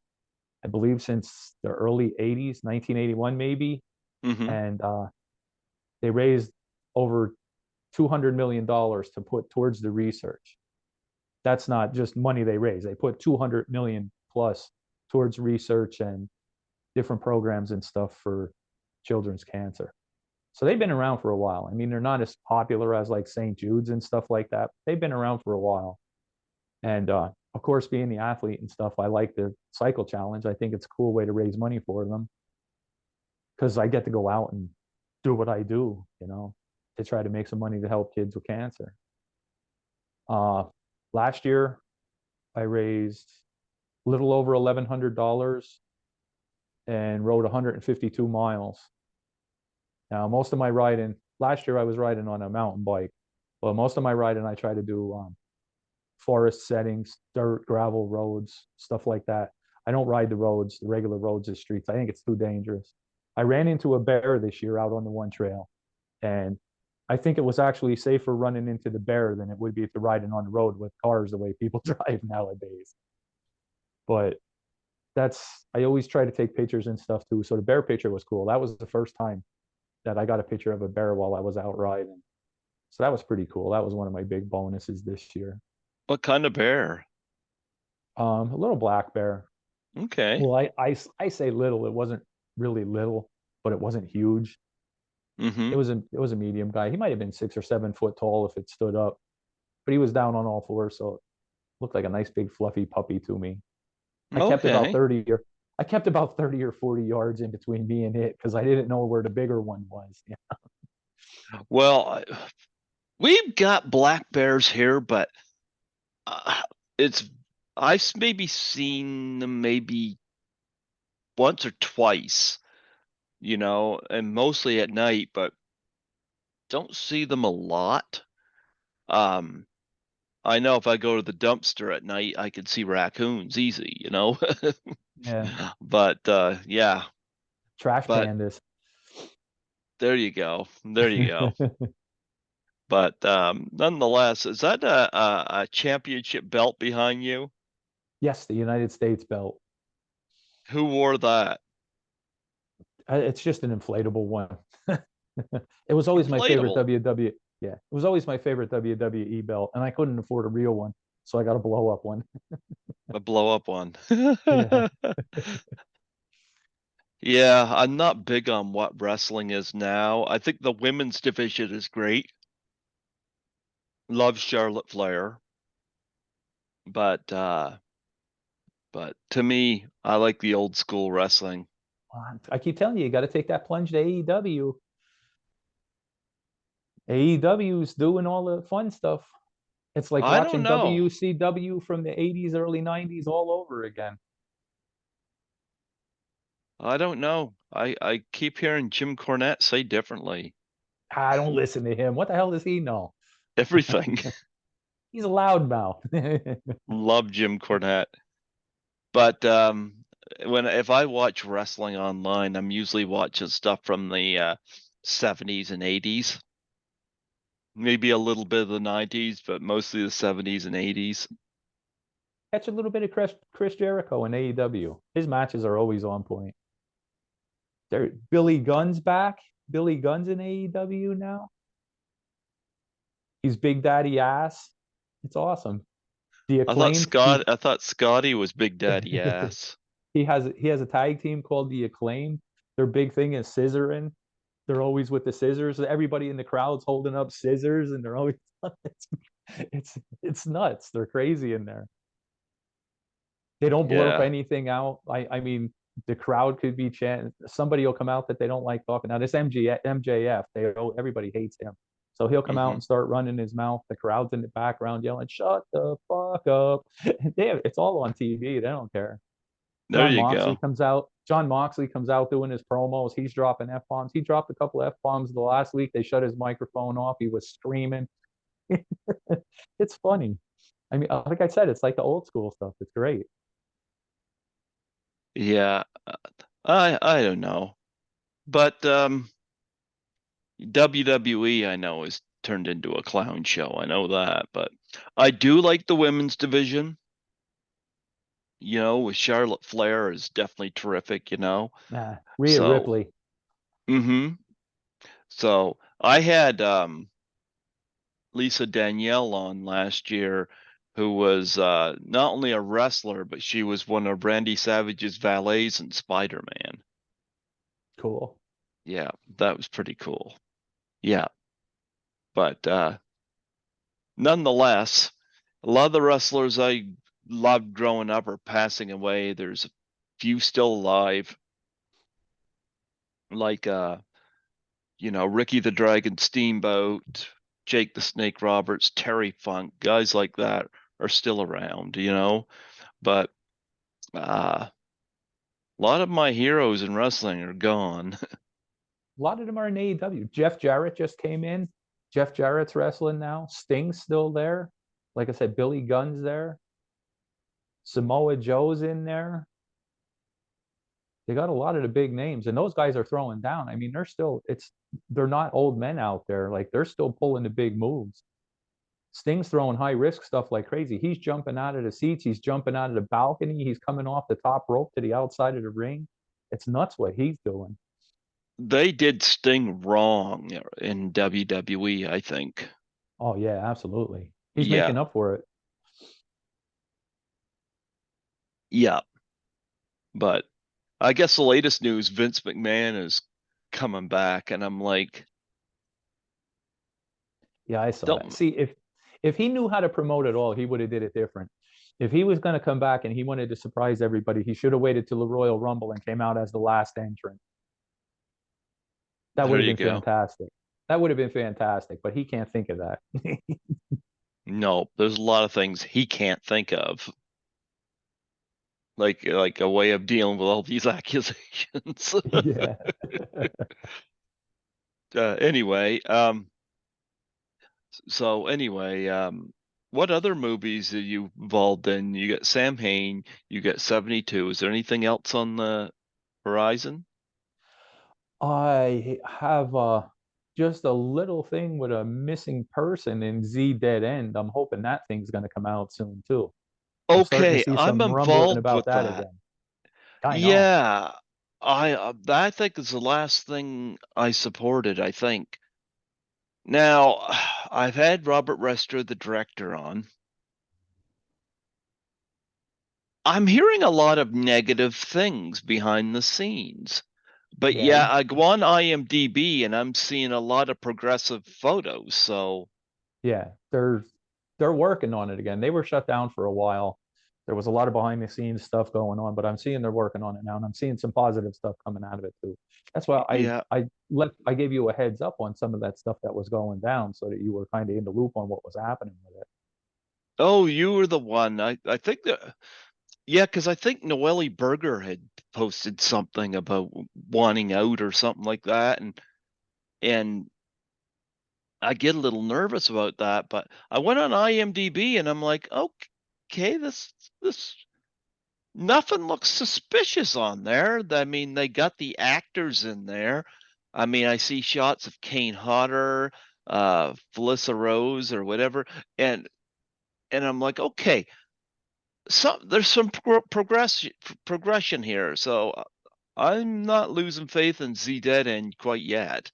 I believe, since the early 80s, 1981 maybe. Hmm. And they raised over $200 million to put towards the research. That's not just money they raise. They put 200 million plus towards research and different programs and stuff for children's cancer. So they've been around for a while. I mean, they're not as popular as like St. Jude's and stuff like that. They've been around for a while. And of course, being the athlete and stuff, I like the cycle challenge. I think it's a cool way to raise money for them because I get to go out and do what I do, to try to make some money to help kids with cancer. Uh, Last year, I raised a little over $1,100 and rode 152 miles. Now, most of my riding, last year I was riding on a mountain bike, but most of my riding I try to do forest settings, dirt, gravel roads, stuff like that. I don't ride the roads, the regular roads or streets. I think it's too dangerous. I ran into a bear this year out on the one trail, and I think it was actually safer running into the bear than it would be if you're riding on the road with cars the way people drive nowadays. But I always try to take pictures and stuff too. So the bear picture was cool. That was the first time that I got a picture of a bear while I was out riding. So that was pretty cool. That was one of my big bonuses this year. What kind of bear? A little black bear. Okay. Well, I say little. It wasn't really little, but it wasn't huge. Mm-hmm. It was a medium guy. He might have been 6 or 7 foot tall if it stood up, but he was down on all fours, so it looked like a nice big fluffy puppy to me. I kept about Okay. 30 or I kept about 30 or 40 yards in between me and it because I didn't know where the bigger one was. Yeah. Well, we've got black bears here, but uh, it's I've maybe seen them maybe once or twice, and mostly at night, but don't see them a lot. Um, I know if I go to the dumpster at night, I can see raccoons easy. Yeah. But yeah, Trash but pandas. there you go. There you go. But nonetheless, is that a championship belt behind you? Yes, the United States belt. Who wore that? It's just an inflatable one. It was always my favorite Inflatable. WW. Yeah, it was always my favorite WWE belt, and I couldn't afford a real one, so I got a blow up one. A blow up one. Yeah. Yeah, I'm not big on what wrestling is now. I think the women's division is great. Love Charlotte Flair, but to me, I like the old school wrestling. I keep telling you, you got to take that plunge to AEW. AEW's doing all the fun stuff. It's like I don't watching know. WCW from the 80s, early 90s all over again. I don't know. I keep hearing Jim Cornette say differently. I don't listen to him. What the hell does he know? Everything. He's a loudmouth. Love Jim Cornette. But when if I watch wrestling online, I'm usually watching stuff from the 70s and 80s. Maybe a little bit of the 90s, but mostly the 70s and 80s. Catch a little bit of Chris Jericho in AEW. His matches are always on point. Billy Gunn's back. Billy Gunn's in AEW now. He's Big Daddy Ass. It's awesome. The acclaimed. I thought Scotty was Big Daddy Ass. He has a tag team called the Acclaimed. Their big thing is scissoring. They're always with the scissors. Everybody in the crowd's holding up scissors, and they're always it's nuts. They're crazy in there. They don't blurp Yeah. anything out. I mean, the crowd could be chanting. Somebody will come out that they don't like talking. Now this MJF, everybody hates him. So he'll come out Hmm. and start running his mouth. The crowd's in the background yelling, "Shut the fuck up!" It's all on TV. They don't care. There you go. John Moxley comes out doing his promos. He's dropping f bombs. He dropped a couple f bombs the last week. They shut his microphone off. He was screaming. It's funny. I mean, like I said, it's like the old school stuff. It's great. Yeah. I don't know. But WWE I know is turned into a clown show. I know that, but I do like the women's division. With Charlotte Flair is definitely terrific. Nah, Rhea So, Ripley. hmm So I had Lisa Danielle on last year, who was not only a wrestler, but she was one of Randy Savage's valets in Spider-Man. Cool. Yeah, that was pretty cool. Yeah, but nonetheless, a lot of the wrestlers I loved growing up are passing away. There's a few still alive, like Ricky the Dragon Steamboat, Jake the Snake Roberts, Terry Funk, guys like that are still around. But a lot of my heroes in wrestling are gone. A lot of them are in AEW. Jeff Jarrett just came in. Jeff Jarrett's wrestling now. Sting's still there. Like I said, Billy Gunn's there. Samoa Joe's in there. They got a lot of the big names, and those guys are throwing down. I mean, they're not old men out there. Like they're still pulling the big moves. Sting's throwing high risk stuff like crazy. He's jumping out of the seats. He's jumping out of the balcony. He's coming off the top rope to the outside of the ring. It's nuts what he's doing. They did Sting wrong in WWE, I think. Oh yeah, absolutely. He's Yeah, making up for it. Yeah, but I guess the latest news, Vince McMahon is coming back, and I'm like, Yeah, I saw that. don't. See, if he knew how to promote it all, he would have did it different. If he was going to come back and he wanted to surprise everybody, he should have waited till the Royal Rumble and came out as the last entrant. That There would have you been go. fantastic. That would have been fantastic, but he can't think of that. No, there's a lot of things he can't think of, like a way of dealing with all these accusations. Yeah. Anyway, so anyway, what other movies are you involved in? You got Samhain, you got 72. Is there anything else on the horizon? I have just a little thing with a missing person in Z Dead End. I'm hoping that thing's going to come out soon too. I'm starting to Okay, see I'm some rumbling involved about with that that. again. I know. Yeah, I think is the last thing I supported, I think. Now, I've had Robert Rester, the director, on. I'm hearing a lot of negative things behind the scenes. But Yeah, yeah, I go on IMDb and I'm seeing a lot of progressive photos. So yeah. They're working on it again. They were shut down for a while. There was a lot of behind the scenes stuff going on, but I'm seeing they're working on it now, and I'm seeing some positive stuff coming out of it too. That's why yeah. I gave you a heads up on some of that stuff that was going down, so that you were kind of in the loop on what was happening with it. Oh, you were the one. I think that yeah, because I think Noelle Berger had posted something about wanting out or something like that, and I get a little nervous about that. But I went on IMDb and I'm like, okay, this nothing looks suspicious on there. I mean, they got the actors in there. I mean, I see shots of Kane Hodder, Felissa Rose, or whatever, and I'm like, okay, there's some progression here. So I'm not losing faith in Z Dead End quite yet.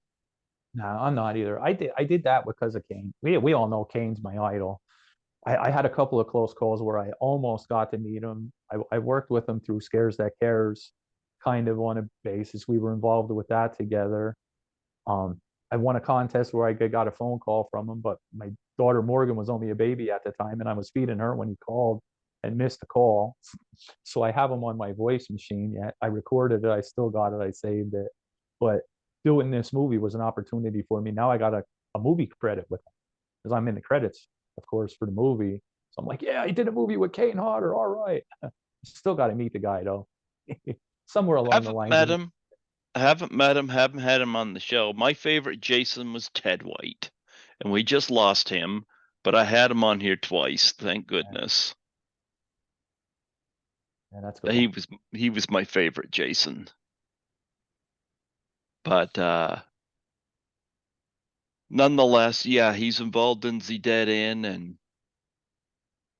No, I'm not either. I did that because of Kane. We all know Kane's my idol. I had a couple of close calls where I almost got to meet him. I worked with him through Scares That Cares, kind of on a basis. We were involved with that together. Um, I won a contest where I got a phone call from him, but my daughter Morgan was only a baby at the time, and I was feeding her when he called and missed the call. So I have him on my voice machine yet. I recorded it. I still got it. I saved it. But doing this movie was an opportunity for me. Now I got a movie credit with him because I'm in the credits, of course, for the movie. So I'm like, yeah, I did a movie with Kane Hodder. All right. Still got to meet the guy though. Somewhere along the Haven't lines. met him. Haven't met him. Haven't had him on the show. My favorite Jason was Ted White, and we just lost him. But I had him on here twice. Thank Yeah, goodness. yeah, that's He cool. was he was my favorite Jason. But nonetheless, yeah, he's involved in the Dead End, and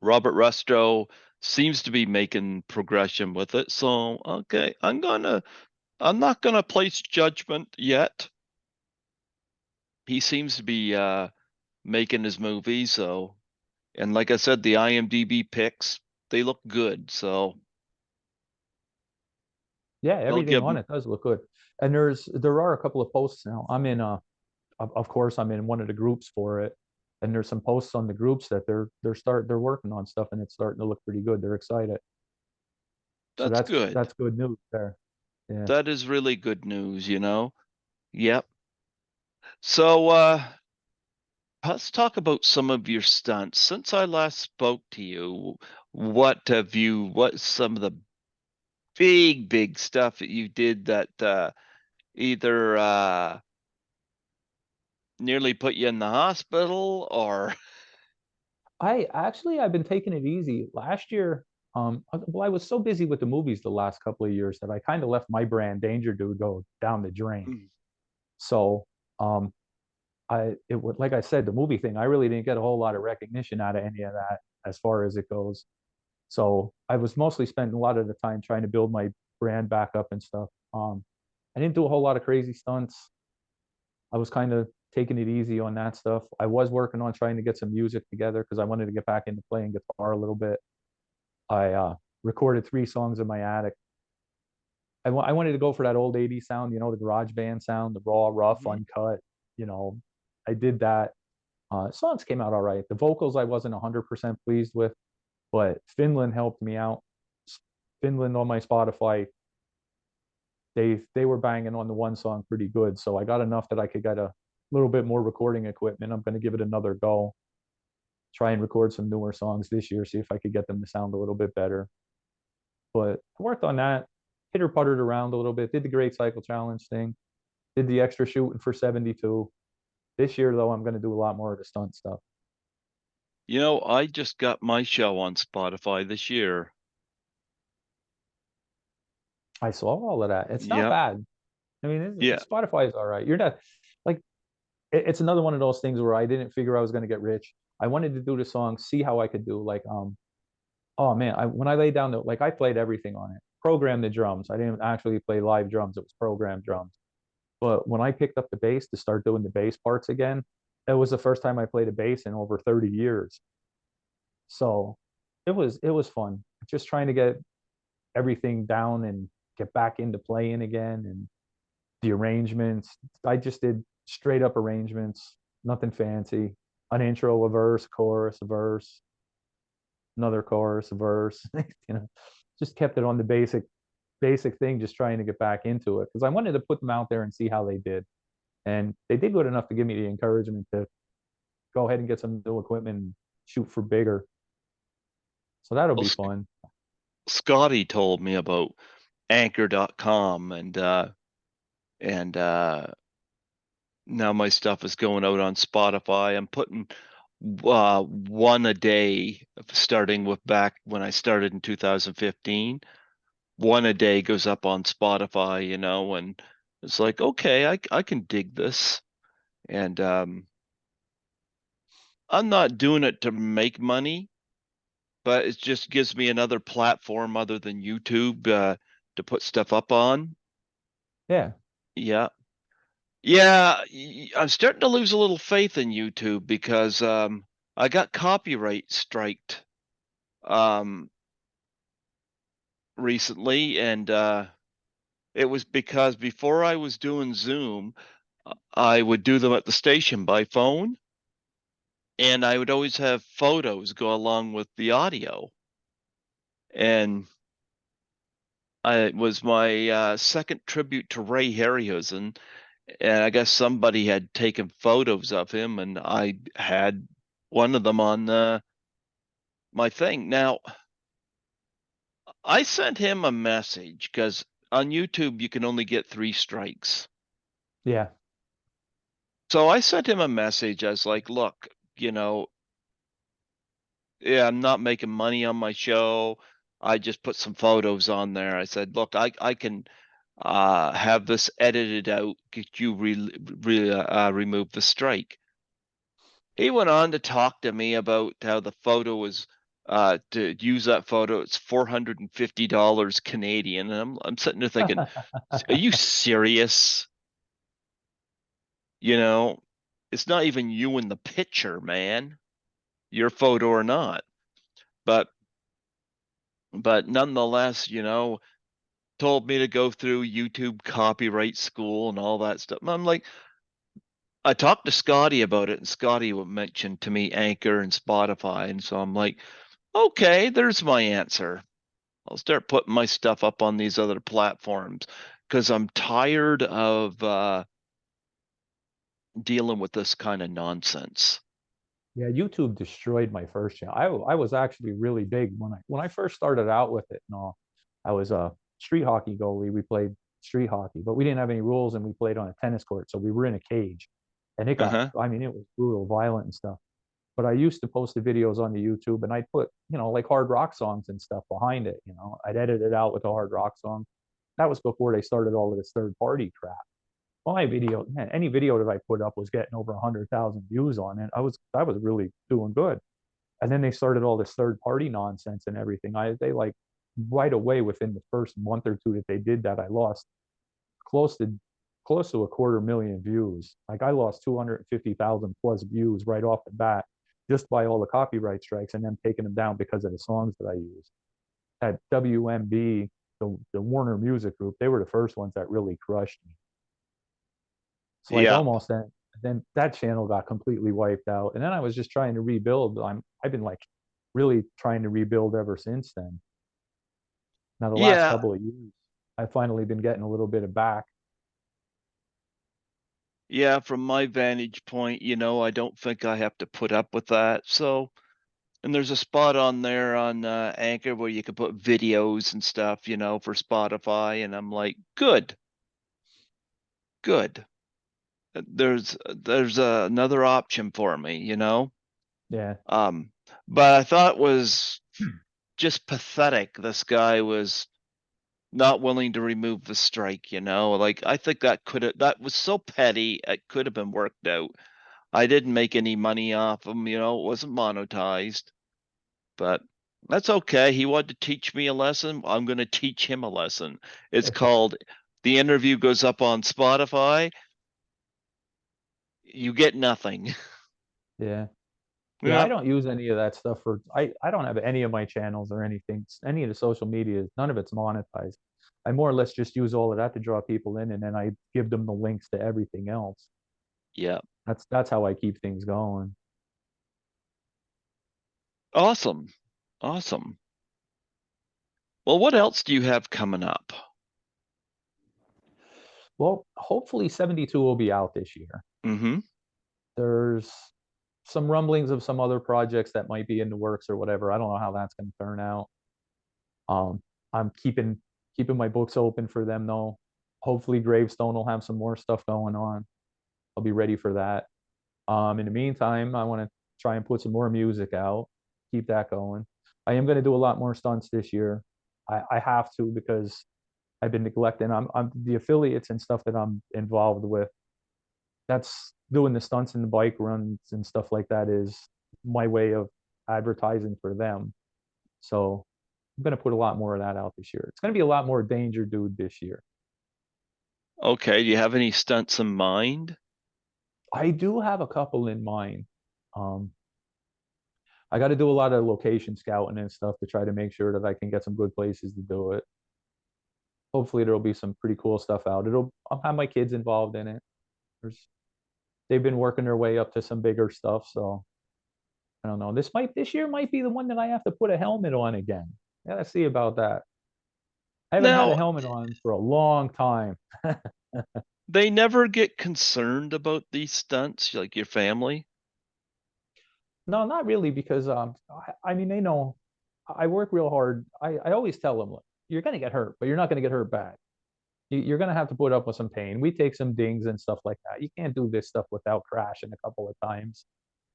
Robert Rusto seems to be making progression with it. So okay, I'm not gonna place judgment yet. He seems to be making his movies, so and like I said, the IMDb picks they look good, so Yeah, they'll everything give on him. it does look good. And there are a couple of posts now. I'm in of course I'm in one of the groups for it. And there's some posts on the groups that they're working on stuff and it's starting to look pretty good. They're excited. So That's good. that's good news there. Yeah. That is really good news, you know. Yep. So let's talk about some of your stunts. Since I last spoke to you, what's some of the big stuff that you did that either nearly put you in the hospital or I've been taking it easy. Last year, well, I was so busy with the movies the last couple of years that I kind of left my brand Danger Dude go down the drain. So um it would, like I said, the movie thing, I really didn't get a whole lot of recognition out of any of that as far as it goes. So I was mostly spending a lot of the time trying to build my brand back up and stuff. I didn't do a whole lot of crazy stunts. I was kind of taking it easy on that stuff. I was working on trying to get some music together because I wanted to get back into playing guitar a little bit. I recorded 3 songs in my attic. I wanted to go for that old 80s sound, the garage band sound, the raw, rough, Mhm. uncut. You know, I did that. Songs came out all right. The vocals I wasn't 100% pleased with, but Finland helped me out. Finland on my Spotify, they were banging on the one song pretty good, so I got enough that I could get a little bit more recording equipment. I'm going to give it another go. Try and record some newer songs this year, see if I could get them to sound a little bit better. But I worked on that, hitter puttered around a little bit, did the Great Cycle Challenge thing, did the extra shooting for 72. This year, though, I'm going to do a lot more of the stunt stuff. I just got my show on Spotify this year. I saw all of that. It's not Yep. bad. I mean, Yeah. Spotify is all right. You're not like it's another one of those things where I didn't figure I was going to get rich. I wanted to do the song, see how I could do. Oh man, when I laid down I played everything on it. Programmed the drums. I didn't actually play live drums. It was programmed drums. But when I picked up the bass to start doing the bass parts again, it was the first time I played a bass in over 30 years. So it was fun. Just trying to get everything down and get back into playing again and the arrangements. I just did straight up arrangements, nothing fancy. An intro, a verse, chorus, a verse, another chorus, a verse. Just kept it on the basic thing, just trying to get back into it because I wanted to put them out there and see how they did. And they did good enough to give me the encouragement to go ahead and get some new equipment and shoot for bigger. So that'll Well, be fun. Scotty told me about anchor.com and now my stuff is going out on Spotify. I'm putting one a day starting with back when I started in 2015. One a day goes up on Spotify, and it's like, okay, I can dig this. And I'm not doing it to make money, but it just gives me another platform other than YouTube to put stuff up on. Yeah. Yeah. Yeah, I'm starting to lose a little faith in YouTube because I got copyright striked um, recently, and it was because before I was doing Zoom, I would do them at the station by phone, and I would always have photos go along with the audio. And it was my second tribute to Ray Harryhausen, and I guess somebody had taken photos of him, and I had one of them on my thing. Now, I sent him a message because on YouTube you can only get 3 strikes. Yeah. So I sent him a message. I was like, look, yeah, I'm not making money on my show. I just put some photos on there. I said, look, I can have this edited out, get you remove the strike. He went on to talk to me about how the photo was to use that photo, it's $450 Canadian. And I'm sitting there thinking, are you serious? You know, it's not even you in the picture, man. Your photo or not. But nonetheless, told me to go through YouTube copyright school and all that stuff. I'm like, I talked to Scotty about it, and Scotty mentioned to me Anchor and Spotify, and so I'm like, okay, there's my answer. I'll start putting my stuff up on these other platforms because I'm tired of dealing with this kind of nonsense. Yeah, YouTube destroyed my first channel. I was actually really big when I first started out with it. No, I was a street hockey goalie. We played street hockey, but we didn't have any rules and we played on a tennis court, so we were in a cage. And Uh-huh. I mean, it was brutal, violent and stuff. But I used to post the videos on the YouTube and I'd put, like hard rock songs and stuff behind it. I'd edit it out with a hard rock song. That was before they started all of this third party crap. My video, man, any video that I put up was getting over 100,000 views on it. I was really doing good. And then they started all this third party nonsense and everything. They like right away within the first month or two that they did that, I lost close to close to a quarter million views. Like I lost 250,000 plus views right off the bat just by all the copyright strikes and them taking them down because of the songs that I used. at WMB, the Warner Music Group, they were the first ones that really crushed me. It's like Yeah. almost then that channel got completely wiped out. And then I was just trying to rebuild. I've been like really trying to rebuild ever since then. Now the last Yeah. couple of years, I've finally been getting a little bit of back. Yeah, from my vantage point, I don't think I have to put up with that. So, and there's a spot on there on Anchor where you can put videos and stuff, for Spotify, and I'm like, good, good. There's another option for me. Yeah. Um, but I thought it was just pathetic. This guy was not willing to remove the strike. Like I think that was so petty, it could have been worked out. I didn't make any money off him, it wasn't monetized, but that's okay. He wanted to teach me a lesson. I'm going to teach him a lesson. It's called The Interview Goes Up on Spotify. You get nothing. Yeah. Yeah, I Yeah. don't use any of that stuff for I don't have any of my channels or anything, any of the social media, none of it's monetized. I more or less just use all of that to draw people in and then I give them the links to everything else. Yeah. That's how I keep things going. Awesome. Awesome. Well, what else do you have coming up? Well, hopefully 72 will be out this year. Mm-hmm. There's some rumblings of some other projects that might be in the works or whatever. I don't know how that's going to turn out. Um, I'm keeping my books open for them though. Hopefully Gravestone will have some more stuff going on. I'll be ready for that. In the meantime, I want to try and put some more music out, keep that going. I am going to do a lot more stunts this year. I have to because I've been neglecting. I'm the affiliates and stuff that I'm involved with. That's doing the stunts and the bike runs and stuff like that is my way of advertising for them. So I'm going to put a lot more of that out this year. It's going to be a lot more Danger Dude this year. Okay. Do you have any stunts in mind? I do have a couple in mind. Um, I got to do a lot of location scouting and stuff to try to make sure that I can get some good places to do it. Hopefully, there'll be some pretty cool stuff out. I'll have my kids involved in it. There's, they've been working their way up to some bigger stuff, so I don't know. This year might be the one that I have to put a helmet on again. Yeah, let's see about that. I haven't had a Now, helmet on for a long time. they never get concerned about these stunts, like your family. No, not really, because I mean they know I work real hard. I always tell them, look, you're gonna get hurt, but you're not gonna get hurt bad. You're gonna have to put up with some pain. We take some dings and stuff like that. You can't do this stuff without crashing a couple of times.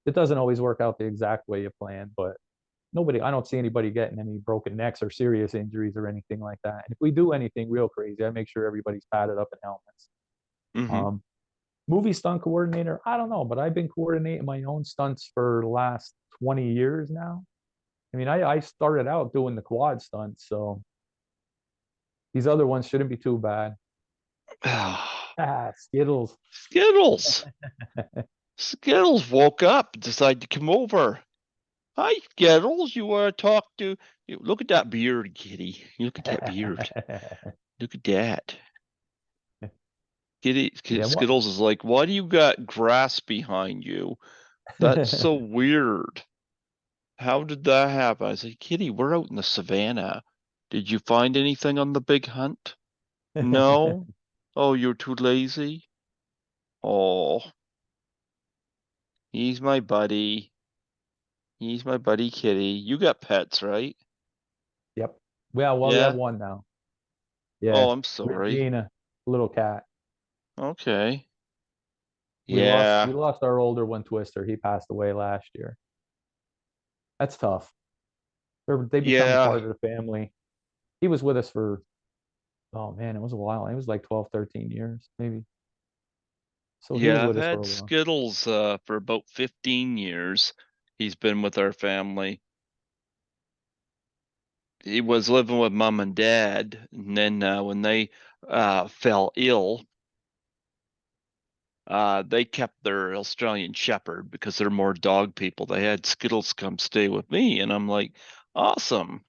It doesn't always work out the exact way you planned, but I don't see anybody getting any broken necks or serious injuries or anything like that. And if we do anything real crazy, I make sure everybody's padded up in helmets. Mm-hmm. Um, movie stunt coordinator, I don't know, but I've been coordinating my own stunts for the last 20 years now. I mean, I started out doing the quad stunts, so these other ones shouldn't be too bad. Ah, Skittles. Skittles. Skittles woke up and decided to come over. Hi, Skittles. You want to talk to? Look at that beard, kitty. You look at that beard. Look at that. Kitty, Yeah, what? Skittles is like, why do you got grass behind you? That's so weird. How did that happen? I said, Kitty, we're out in the savannah. Did you find anything on the big hunt? No? Oh, you're too lazy? Oh, he's my buddy. He's my buddy Kitty. You got pets, right? Yep. Well, we have Yeah? one now. Oh, Yeah, I'm sorry. Regina, little cat. Okay. We lost we Yeah. lost our older one, Twister. He passed away last year. That's tough. They become a Yeah. part of the family. He was with us for, oh man, it was a while. It was like 12, 13 years, maybe. So he was Yeah, I've with us for had a while. Skittles for about 15 years. He's been with our family. He was living with mom and dad, and then when they fell ill, they kept their Australian Shepherd because they're more dog people. They had Skittles come stay with me, and I'm like, awesome.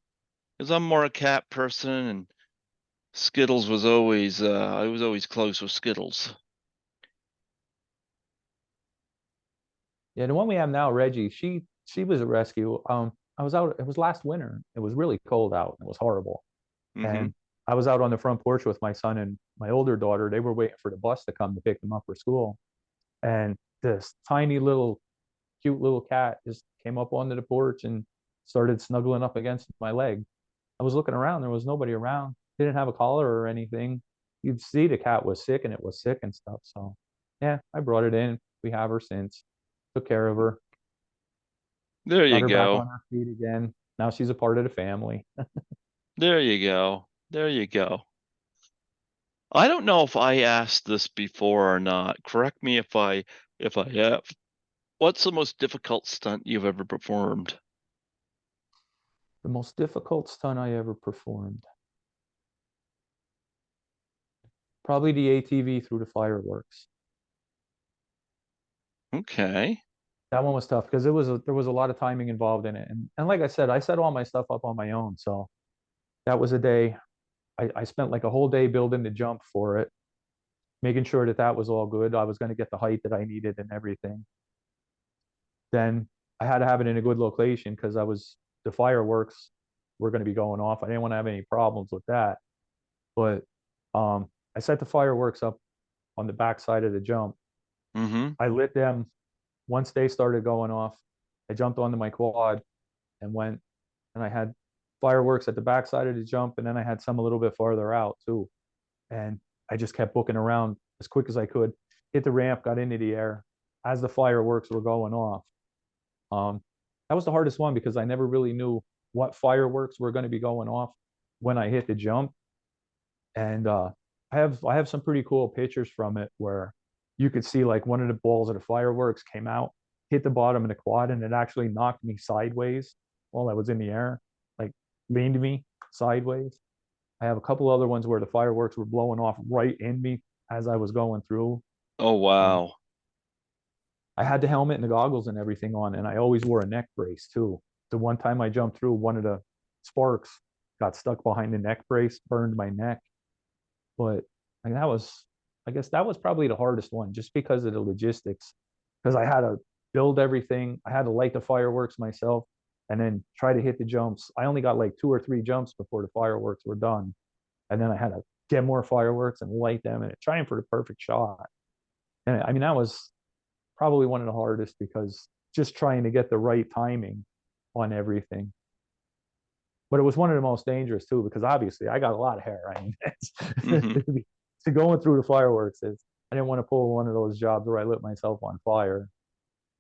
because I'm more a cat person, and Skittles was always I was always close with Skittles. Yeah, the one we have now, Reggie, she was a rescue. I was out. It was last winter. It was really cold out. It was horrible, Mm-hmm. and I was out on the front porch with my son and my older daughter. They were waiting for the bus to come to pick them up for school, and this tiny little, cute little cat just came up onto the porch and started snuggling up against my leg. I was looking around. There was nobody around. Didn't have a collar or anything. You'd see the cat was sick and it was sick and stuff. So, yeah, I brought it in. We have her since. Took care of her. There you Got her back go. on her feet again. Now she's a part of the family. There you go. There you go. I don't know if I asked this before or not. Correct me if I have. What's the most difficult stunt you've ever performed? The most difficult stunt I ever performed. Probably the ATV through the fireworks. Okay. That one was tough because there was a lot of timing involved in it. And like I said, I set all my stuff up on my own. So that was a day. I spent like a whole day building the jump for it, making sure that that was all good. I was going to get the height that I needed and everything. Then I had to have it in a good location because the fireworks were going to be going off. I didn't want to have any problems with that. But I set the fireworks up on the back side of the jump. Mm-hmm. I lit them once they started going off. I jumped onto my quad and went, and I had fireworks at the back side of the jump, and then I had some a little bit farther out too. And I just kept booking around as quick as I could. Hit the ramp, got into the air as the fireworks were going off. Um, that was the hardest one because I never really knew what fireworks were going to be going off when I hit the jump. And I have some pretty cool pictures from it where you could see like one of the balls of the fireworks came out, hit the bottom of the quad, and it actually knocked me sideways while I was in the air, like leaned me sideways. I have a couple other ones where the fireworks were blowing off right in me as I was going through. Oh, Um, wow. I had the helmet and the goggles and everything on, and I always wore a neck brace too. The one time I jumped through, one of the sparks got stuck behind the neck brace, burned my neck. But like that was, I guess that was probably the hardest one, just because of the logistics. Because I had to build everything, I had to light the fireworks myself, and then try to hit the jumps. I only got like 2 or 3 jumps before the fireworks were done, and then I had to get more fireworks and light them and trying for the perfect shot. And I mean, that was probably one of the hardest because just trying to get the right timing on everything. But it was one of the most dangerous too, because obviously I got a lot of hair. I mean, Mm-hmm. to going through the fireworks is, I didn't want to pull one of those jobs where I lit myself on fire.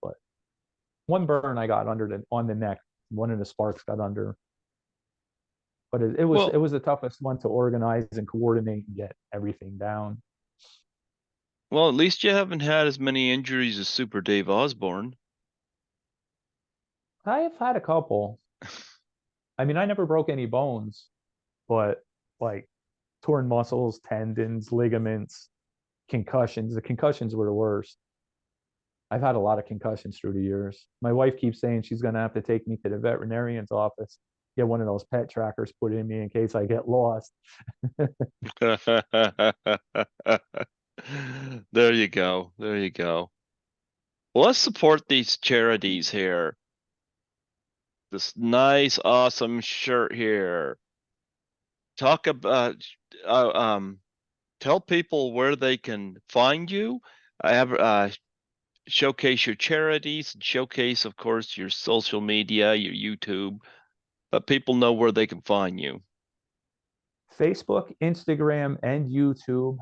But one burn I got under the on the neck, one of the sparks got under. But it Well, was the toughest one to organize and coordinate and get everything down. well, at least you haven't had as many injuries as Super Dave Osborne. I have had a couple. I mean, I never broke any bones, but like torn muscles, tendons, ligaments, concussions. The concussions were the worst. I've had a lot of concussions through the years. My wife keeps saying she's going to have to take me to the veterinarian's office, get one of those pet trackers put in me in case I get lost. There you go. There you go. Well, let's support these charities here. This nice, awesome shirt here. Talk about, uh, um, tell people where they can find you. I have showcase your charities, and showcase, of course, your social media, your YouTube. Let people know where they can find you. Facebook, Instagram, and YouTube.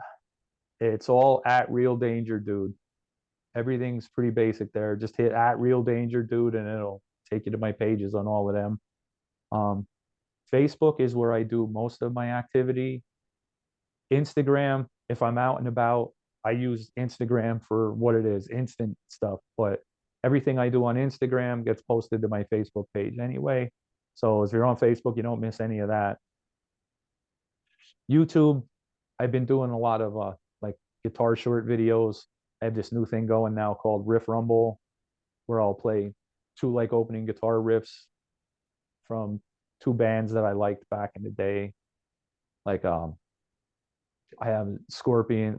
It's all at Real Danger Dude. Everything's pretty basic there. Just hit at Real Danger Dude and it'll take you to my pages on all of them. Um, Facebook is where I do most of my activity. Instagram, if I'm out and about, I use Instagram for what it is, instant stuff. But everything I do on Instagram gets posted to my Facebook page anyway. So if you're on Facebook, you don't miss any of that. YouTube, I've been doing a lot of like guitar short videos. I have this new thing going now called Riff Rumble, where I'll play two like opening guitar riffs from two bands that I liked back in the day. Like I have Scorpions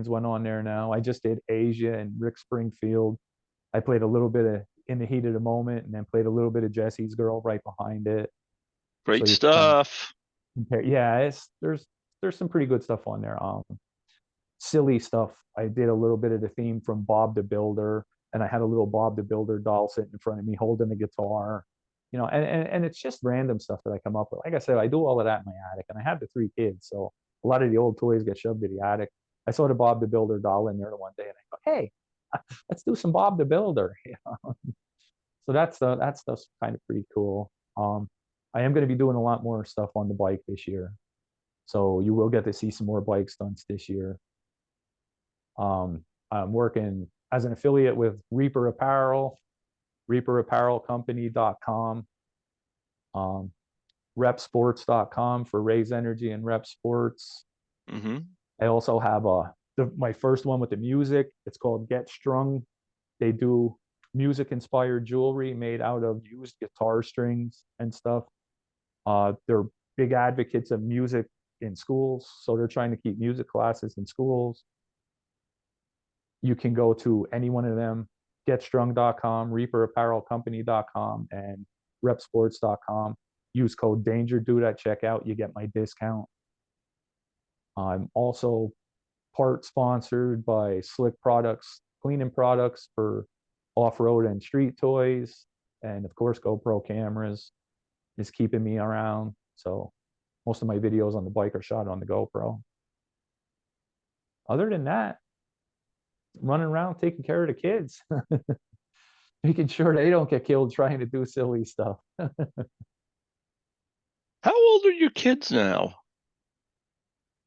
went on there now. I just did Asia and Rick Springfield. I played a little bit of In the Heat of the Moment, and then played a little bit of Jesse's Girl right behind it. So Great you can kind of stuff. compare. Yeah, there's some pretty good stuff on there. Silly stuff. I did a little bit of the theme from Bob the Builder, and I had a little Bob the Builder doll sitting in front of me holding the guitar. And it's just random stuff that I come up with. Like I said, I do all of that in my attic, and I have the three kids, so a lot of the old toys get shoved to the attic. I saw the Bob the Builder doll in there one day, and I thought, hey, let's do some Bob the Builder. So that stuff's kind of pretty cool. I am going to be doing a lot more stuff on the bike this year, so you will get to see some more bike stunts this year. I'm working as an affiliate with Reaper Apparel, reaperapparelcompany.com, um, repsports.com for Raise Energy and Rep Sports. Mm-hmm. I also have my first one with the music. It's called Get Strung. They do music inspired jewelry made out of used guitar strings and stuff. They're big advocates of music in schools, so they're trying to keep music classes in schools. You can go to any one of them, getstrung.com, reaperapparelcompany.com, and repsports.com. Use code DangerDude at checkout. You get my discount. I'm also part sponsored by Slick Products, cleaning products for off-road and street toys. And of course, GoPro cameras is keeping me around. So most of my videos on the bike are shot on the GoPro. Other than that, running around taking care of the kids, making sure they don't get killed trying to do silly stuff. How old are your kids now?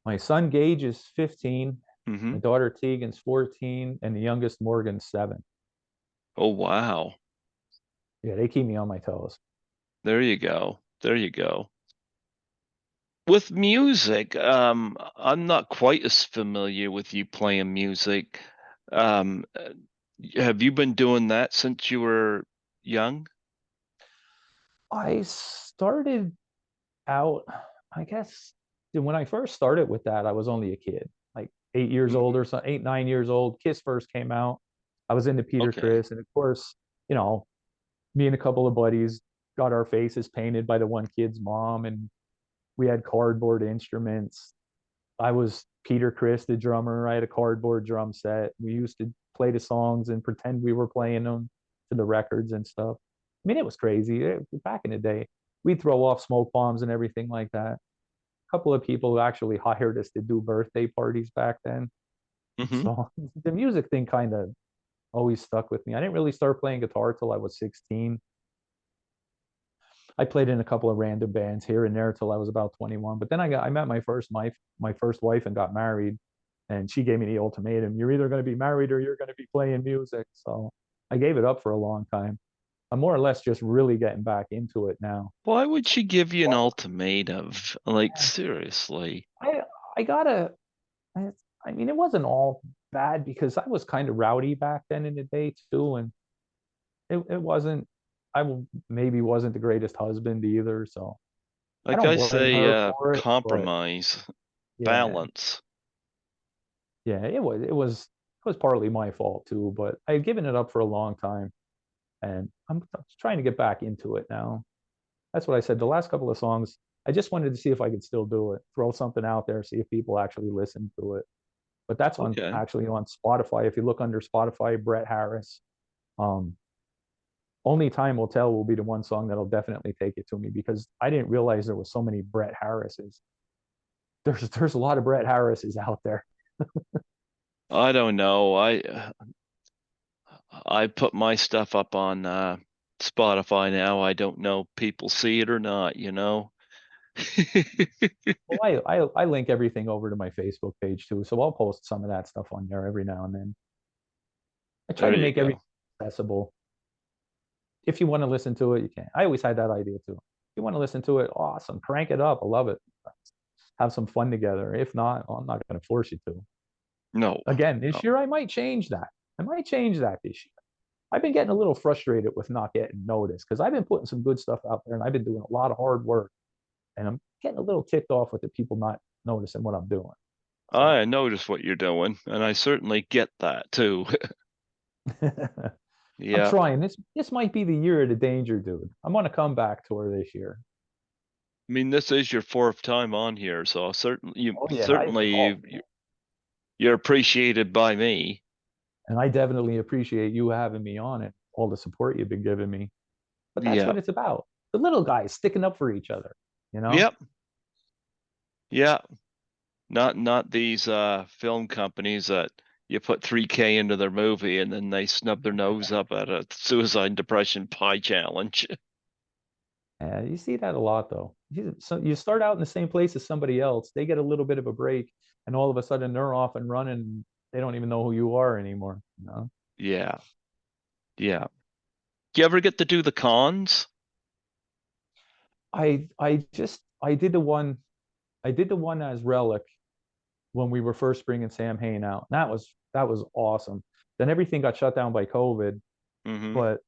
My son Gage is 15, Mm-hmm. my daughter Tegan's 14, and the youngest Morgan's 7. Oh, wow. Yeah, they keep me on my toes. There you go. There you go. With music, I'm not quite as familiar with you playing music. Have you been doing that since you were young? I started out, I guess, when I first started with that, I was only a kid, like 8 years old Mm-hmm. or so, 8, 9 years old. Kiss first came out. I was into Peter Okay. Criss, and of course, you know, me and a couple of buddies got our faces painted by the one kid's mom, and we had cardboard instruments. I was Peter Criss, the drummer. I had a cardboard drum set. We used to play the songs and pretend we were playing them to the records and stuff. I mean, it was crazy. Back in the day, we'd throw off smoke bombs and everything like that. A couple of people actually hired us to do birthday parties back then. Mm-hmm. So the music thing kind of always stuck with me. I didn't really start playing guitar till I was 16. I played in a couple of random bands here and there till I was about 21. But then I met my first wife and got married, and she gave me the ultimatum: you're either going to be married or you're going to be playing music. So I gave it up for a long time. I'm more or less just really getting back into it now. Why would she give you an Well, ultimatum? Like, seriously. I I gotta. I, I mean, it wasn't all bad because I was kind of rowdy back then in the day too, and it wasn't. Maybe wasn't the greatest husband either, so I Like don't I blame say, her for it. But compromise, yeah, balance. yeah, it was partly my fault too. But I had given it up for a long time, and I'm trying to get back into it now. That's what I said. The last couple of songs, I just wanted to see if I could still do it, throw something out there, see if people actually listen to it. But that's on Okay. actually on Spotify. If you look under Spotify, Brett Harris. Um, Only time will tell will be the one song that'll definitely take it to me because I didn't realize there was so many Brett Harrises. There's a lot of Brett Harrises out there. I don't know. I put my stuff up on Spotify now. I don't know if people see it or not, you know. Well, I link everything over to my Facebook page too, so I'll post some of that stuff on there every now and then. I try There to you make everything go. accessible. If you want to listen to it, you can. I always had that idea too. If you want to listen to it, awesome. Crank it up. I love it. Have some fun together. If not, well, I'm not going to force you to. No, Again, this no. year I might change that. I might change that this year. I've been getting a little frustrated with not getting noticed because I've been putting some good stuff out there and I've been doing a lot of hard work, and I'm getting a little ticked off with the people not noticing what I'm doing. So I notice what you're doing, and I certainly get that too. I'm Yeah. trying. This might be the year of the danger, dude. I'm on a comeback tour this year. I mean, this is your fourth time on here, so Oh yeah, I certainly recall. you're appreciated by me. And I definitely appreciate you having me on it, all the support you've been giving me. But that's Yeah. what it's about. The little guys sticking up for each other, you know? Yep. Yeah. Not these film companies that you put 3K into their movie and then they snub their nose up at a suicide and depression pie challenge. You see that a lot, though. So you start out in the same place as somebody else, they get a little bit of a break, and all of a sudden they're off and running. They don't even know who you are anymore, you know? Yeah. Yeah. Do you ever get to do the cons? I did the one as Relic when we were first bringing Samhain out. And that was awesome. Then everything got shut down by COVID, Hmm. but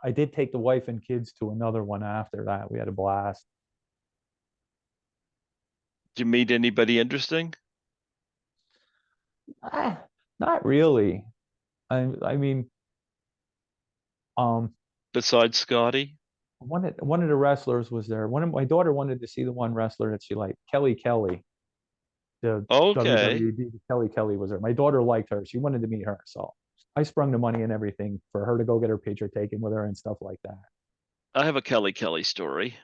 I did take the wife and kids to another one after that. We had a blast. Did you meet anybody interesting Not really. I mean, um, besides Scotty? one of the wrestlers was there. One of my daughter wanted to see the one wrestler that she liked, Kelly, the Okay. WWE Kelly was there. My daughter liked her. She wanted to meet her, so I sprung the money and everything for her to go get her picture taken with her and stuff like that. I have a Kelly story.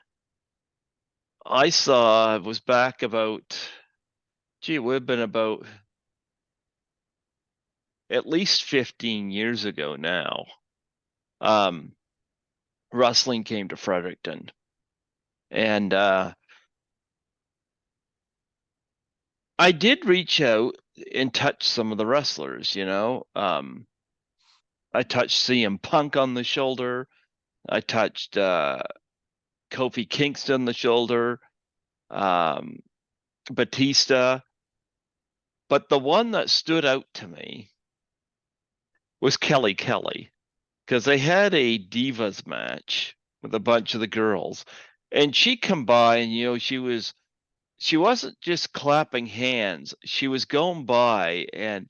I saw it was back about, gee, it would have been about at least 15 years ago now. Um, Wrestling came to Fredericton, and I did reach out and touch some of the wrestlers. I touched CM Punk on the shoulder. I touched Kofi Kingston on the shoulder. Um, Batista. But the one that stood out to me was Kelly because they had a Divas match with a bunch of the girls, and she come by and she wasn't just clapping hands. She was going by and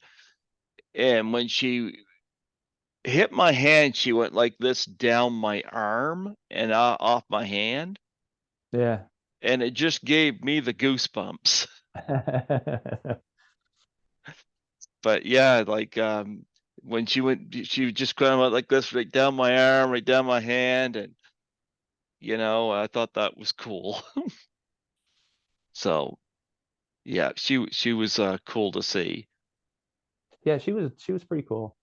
when she hit my hand, she went like this down my arm and off my hand, Yeah. and it just gave me the goosebumps. But yeah, like when she just kind of went like this right down my arm, right down my hand, and I thought that was cool. So yeah, she was cool to see. Yeah, she was pretty cool.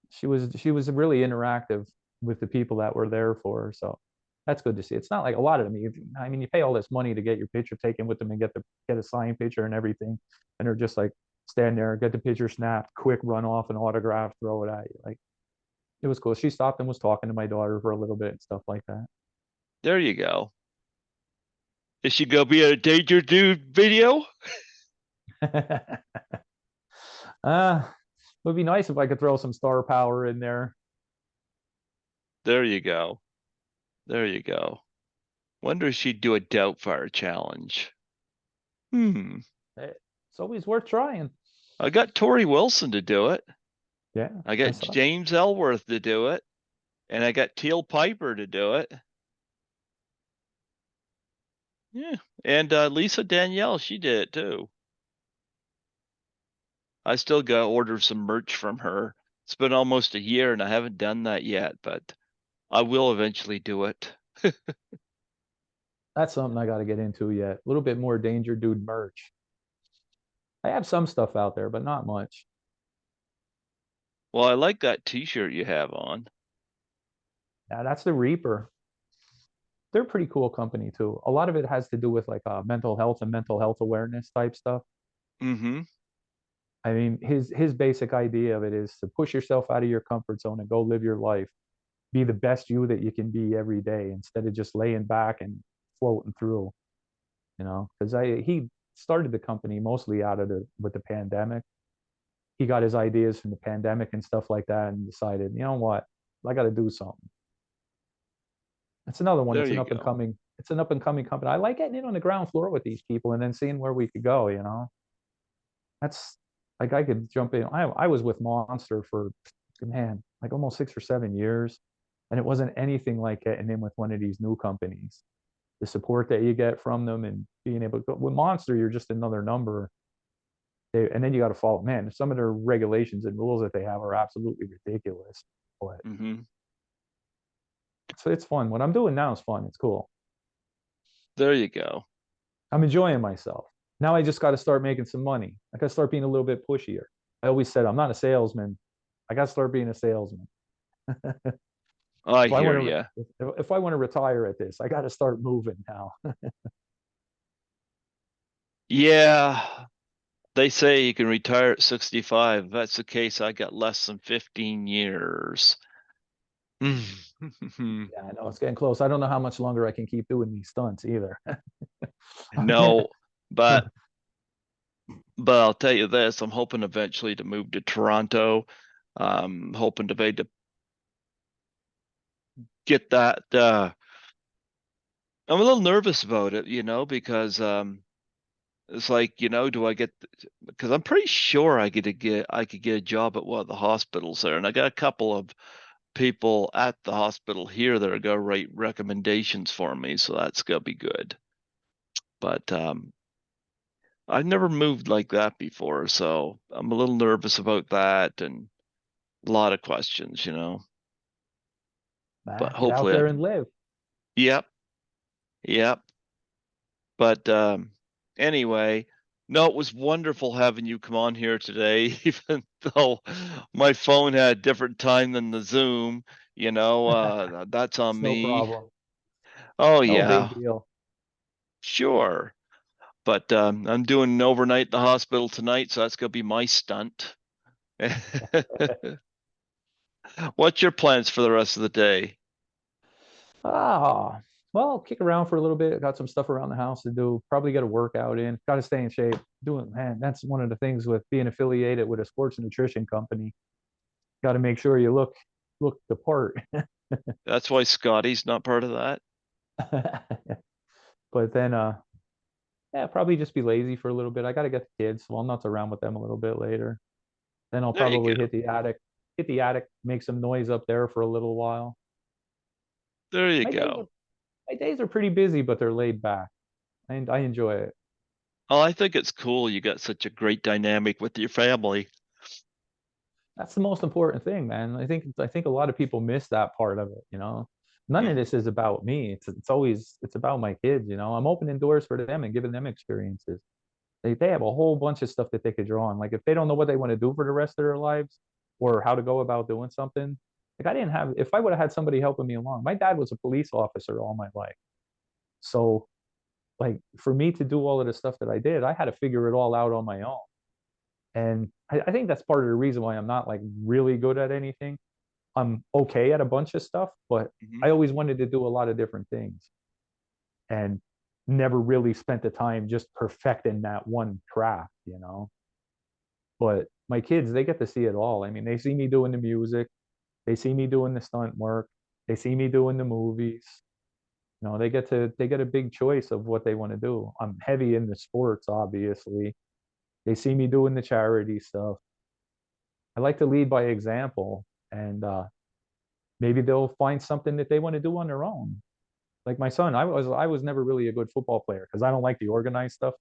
She was really interactive with the people that were there for her. So that's good to see. It's not like a lot of them. I mean, you pay all this money to get your picture taken with them and get a signed picture and everything, and they're just like stand there, get the picture snapped, quick run off an autograph, throw it at you. Like it was cool. She stopped and was talking to my daughter for a little bit and stuff like There you go. Is she gonna be in a Danger Dude video? that. It would be nice if I could throw some star power in there. There you go. There you go. Wonder if she'd do a Doubtfire challenge. Hmm. It's always worth trying. I got Tori Wilson to do it. Yeah, I I got saw. James Ellsworth to do it, and I got Teal Piper to do it. Yeah, and Lisa Danielle, she did it too. I still got to order some merch from her. It's been almost a year, and I haven't done that yet, but I will eventually do it. That's something I got to get into yet. A little bit more Danger Dude merch. I have some stuff out there, but not much. Well, I like that T-shirt you have on. Yeah, that's the Reaper. They're a pretty cool company too. A lot of it has to do with like mental health and mental health awareness type stuff. Mm-hmm. I mean, his basic idea of it is to push yourself out of your comfort zone and go live your life. Be the best you that you can be every day instead of just laying back and floating through. Because he started the company mostly out of the with the pandemic. he got his ideas from the pandemic and stuff like that, and decided, you know what, I got to do something. It's another one. There It's an you up and go. coming. It's an up and coming company. I like getting in on the ground floor with these people and then seeing where we could go. That's like I could jump in. I was with Monster for, man, like almost 6 or 7 years, and it wasn't anything like getting in with one of these new companies. The support that you get from them and being able to go with Monster, you're just another number. And then you got to follow. Man, some of their regulations and rules that they have are absolutely ridiculous. But Hmm. it's fun. What I'm doing now is fun. It's cool. There you go. I'm enjoying myself. Now I just got to start making some money. I got to start being a little bit pushier. I always said I'm not a salesman. I got to start being a salesman. I If I hear want to, you. if I want to retire at this, I got to start moving now. Yeah, they say you can retire at 65. If that's the case, I got less than 15 years. Yeah, I know it's getting close. I don't know how much longer I can keep doing these stunts either. I'm getting, No, but I'll tell you this, I'm hoping eventually to move to Toronto. Hoping to be able to get that I'm a little nervous about it, because it's like, do I get because I'm pretty sure I could get a job at one of the hospitals there. And I got a couple of people at the hospital here that are gonna write recommendations for me, so that's gonna be good. But I've never moved like that before, so I'm a little nervous about that and a lot of questions. But get out hopefully I there and can. live. Yep, yep. But anyway, no, it was wonderful having you come on here today, even though my phone had a different time than the Zoom, that's on It's no me. problem. Oh No big yeah, deal. sure. But I'm doing an overnight at the hospital tonight, so that's gonna be my stunt. What's your plans for the rest of the day? Ah, well, kick around for a little bit. Got some stuff around the house to do. Probably get a workout in. Got to stay in shape. Doing, man, that's one of the things with being affiliated with a sports nutrition company. Got to make sure you look the part. That's why Scotty's not part of that. But then, yeah, probably just be lazy for a little bit. I got to get the kids, so I'll nuts around with them a little bit later. Then I'll There you probably go. hit the attic, make some noise up there for a little while. There you My days are go. my days are pretty busy, but they're laid back. And I enjoy it. Oh, I think it's cool you got such a great dynamic with your family. That's the most important thing, man. I think a lot of people miss that part of it. None of Hmm. this is about me. It's about my kids. I'm opening doors for them and giving them experiences. They have a whole bunch of stuff that they could draw on. Like if they don't know what they want to do for the rest of their lives or how to go about doing something, like I didn't have if I would have had somebody helping me along. My dad was a police officer all my life. So like for me to do all of the stuff that I did, I had to figure it all out on my own. And I think that's part of the reason why I'm not like really good at anything. I'm okay at a bunch of stuff, but Hmm. I always wanted to do a lot of different things and never really spent the time just perfecting that one craft. But my kids, they get to see it all. I mean, they see me doing the music, they see me doing the stunt work, they see me doing the movies. They get a big choice of what they want to do. I'm heavy in the sports, obviously. They see me doing the charity stuff. I like to lead by example, and maybe they'll find something that they want to do on their own. Like my son, I was never really a good football player because I don't like the organized stuff.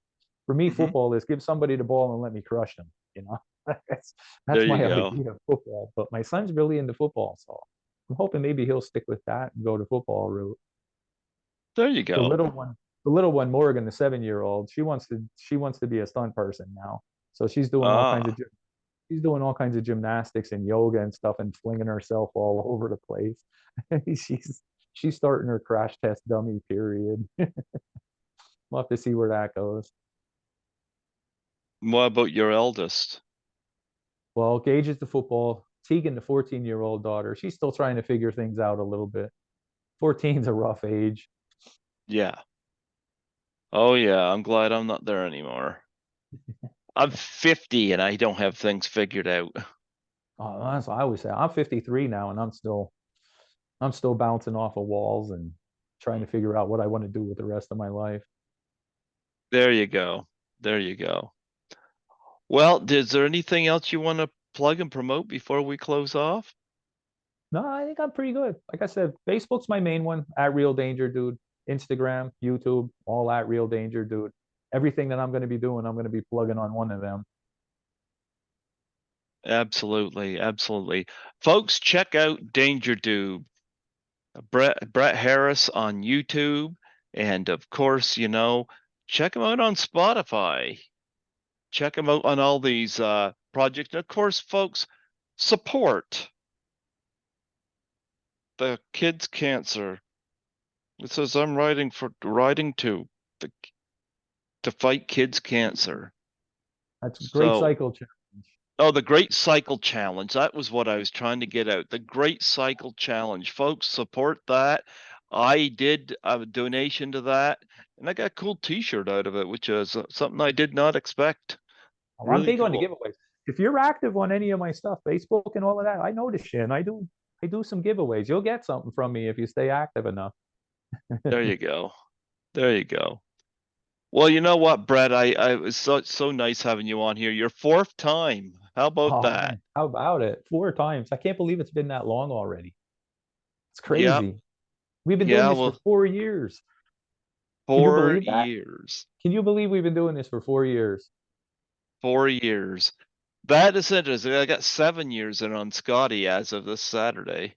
For me, Hmm. football is give somebody the ball and let me crush them. You know, that's There that's you my go. idea of football. But my son's really into football, so I'm hoping maybe he'll stick with that and go to football route. There you The go. little one, the little one, Morgan, the 7-year-old, she wants to be a stunt person now. So Ah, she's doing all kinds of gymnastics and yoga and stuff and flinging herself all over the place. she's she's starting her crash test dummy period. We'll have to see where that goes. what about your eldest? Well, Gage is the football. Tegan, the 14-year-old daughter, she's still trying to figure things out a little bit. 14's a rough age. Yeah. Oh yeah, I'm glad I'm not there anymore. I'm 50 and I don't have things figured out. That's what I always say. I'm 53 now, and I'm still bouncing off of walls and trying to figure out what I want to do with the rest of my life. There you go. There you go. Well, is there anything else you want to plug and promote before we close off? No, I think I'm pretty good. Like I said, Facebook's my main one, at Real Danger Dude. Instagram, YouTube, all at Real Danger Dude. Everything that I'm going to be doing, I'm going to be plugging on one of them. Absolutely, absolutely. Folks, check out Danger Dude, Brett Harris on YouTube, and of course, check him out on Spotify. Check him out on all these projects. And of course, folks, support the kids' cancer. It says I'm writing the, to fight kids' cancer. That's a great So, cycle challenge. oh, the Great Cycle Challenge. That was what I was trying to get out. The Great Cycle Challenge. Folks, support that. I did a donation to that, and I got a cool T-shirt out of it, which is something I did not expect. Oh, I'm Really big on the cool. giveaways. If you're active on any of my stuff, Facebook and all of that, I notice you, and I do some giveaways. You'll get something from me if you stay active enough. There you go. There you go. Well, you know what, Brett? I it was so nice having you on here. Your fourth time. How about Oh that? man, how about it? 4 times. I can't believe it's been that long already. It's Yep. crazy. We've been doing Yeah, this for well, 4 years. Can you 4 believe that? years. Can you believe we've been doing this for 4 years? 4 years. That is interesting. I got 7 years in on Scotty as of this Saturday.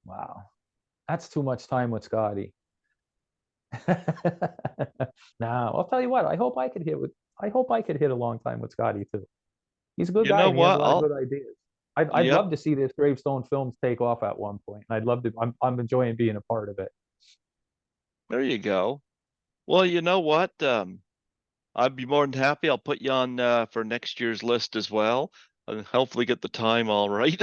Wow. That's too much time with Scotty. Nah, I'll tell you what, I hope I could hit a long time with Scotty too. He's a good You guy know and he has a what? lot of good ideas. I'd Yep, love to see this Gravestone Films take off at one point. And I'd love to I'm enjoying being a part of it. there you go. Well, you know what? I'd be more than happy. I'll put you on for next year's list as well, and hopefully get the time all right.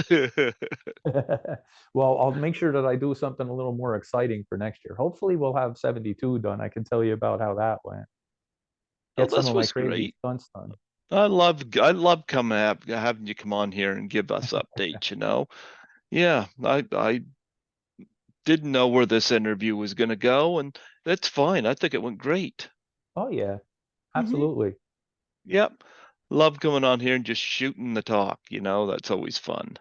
Well, I'll make sure that I do something a little more exciting for next year. Hopefully we'll have 72 done. I can tell you about how that went. Oh, Get some this of my was crazy great. stunts done. I love coming having you come on here and give us updates, Yeah, I didn't know where this interview was going to go, and that's fine. I think it went great. Oh yeah, Hmm. absolutely. Yep. Love coming on here and just shooting the talk, that's always fun.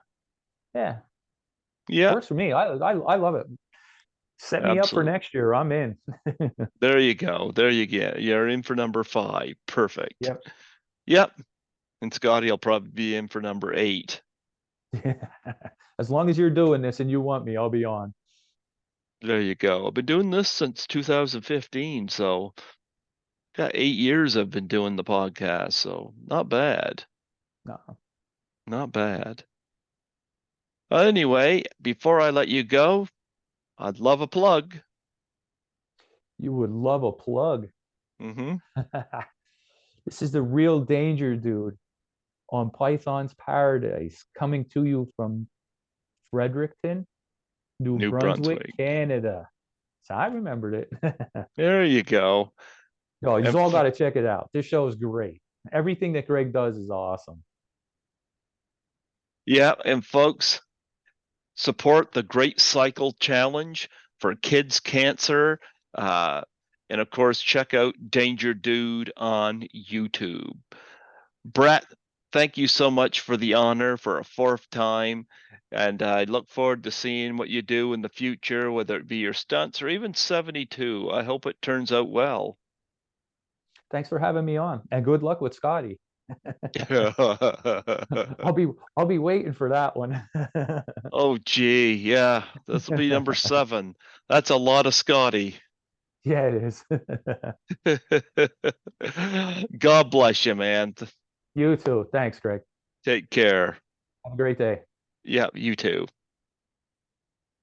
Yeah, Yep, works for me. I love it. Set me up for absolutely. next year. I'm in. There you go. There you get. You're in for number 5. Perfect. Yep. Yep. And Scotty will probably be in for number 8. As long as you're doing this and you want me, I'll be on. There you go. I've been doing this since 2015, so got 8 years I've been doing the podcast, so not bad. No, Not bad. Anyway, before I let you go, I'd love a plug. you would love a plug. Hmm. This is the real danger, dude, on Python's Paradise, coming to you from Fredericton, New New Brunswick, Brunswick. Canada. So I remembered it. There you go. Oh, And you all got to check it out. This show is great. Everything that Greg does is awesome. yeah, and folks, support the Great Cycle Challenge for kids cancer. Uh, and of course, check out Danger Dude on YouTube. Brett, thank you so much for the honor for a fourth time. And I look forward to seeing what you do in the future, whether it be your stunts or even 72. I hope it turns out well. Thanks for having me on, and good luck with Scotty. I'll be I'll be waiting for that one. Oh, gee, yeah, this will be number 7. That's a lot of Scotty. Yeah, it is. God bless you, man. You too. Thanks, Greg. Take care. Have a great day. Yeah, you too.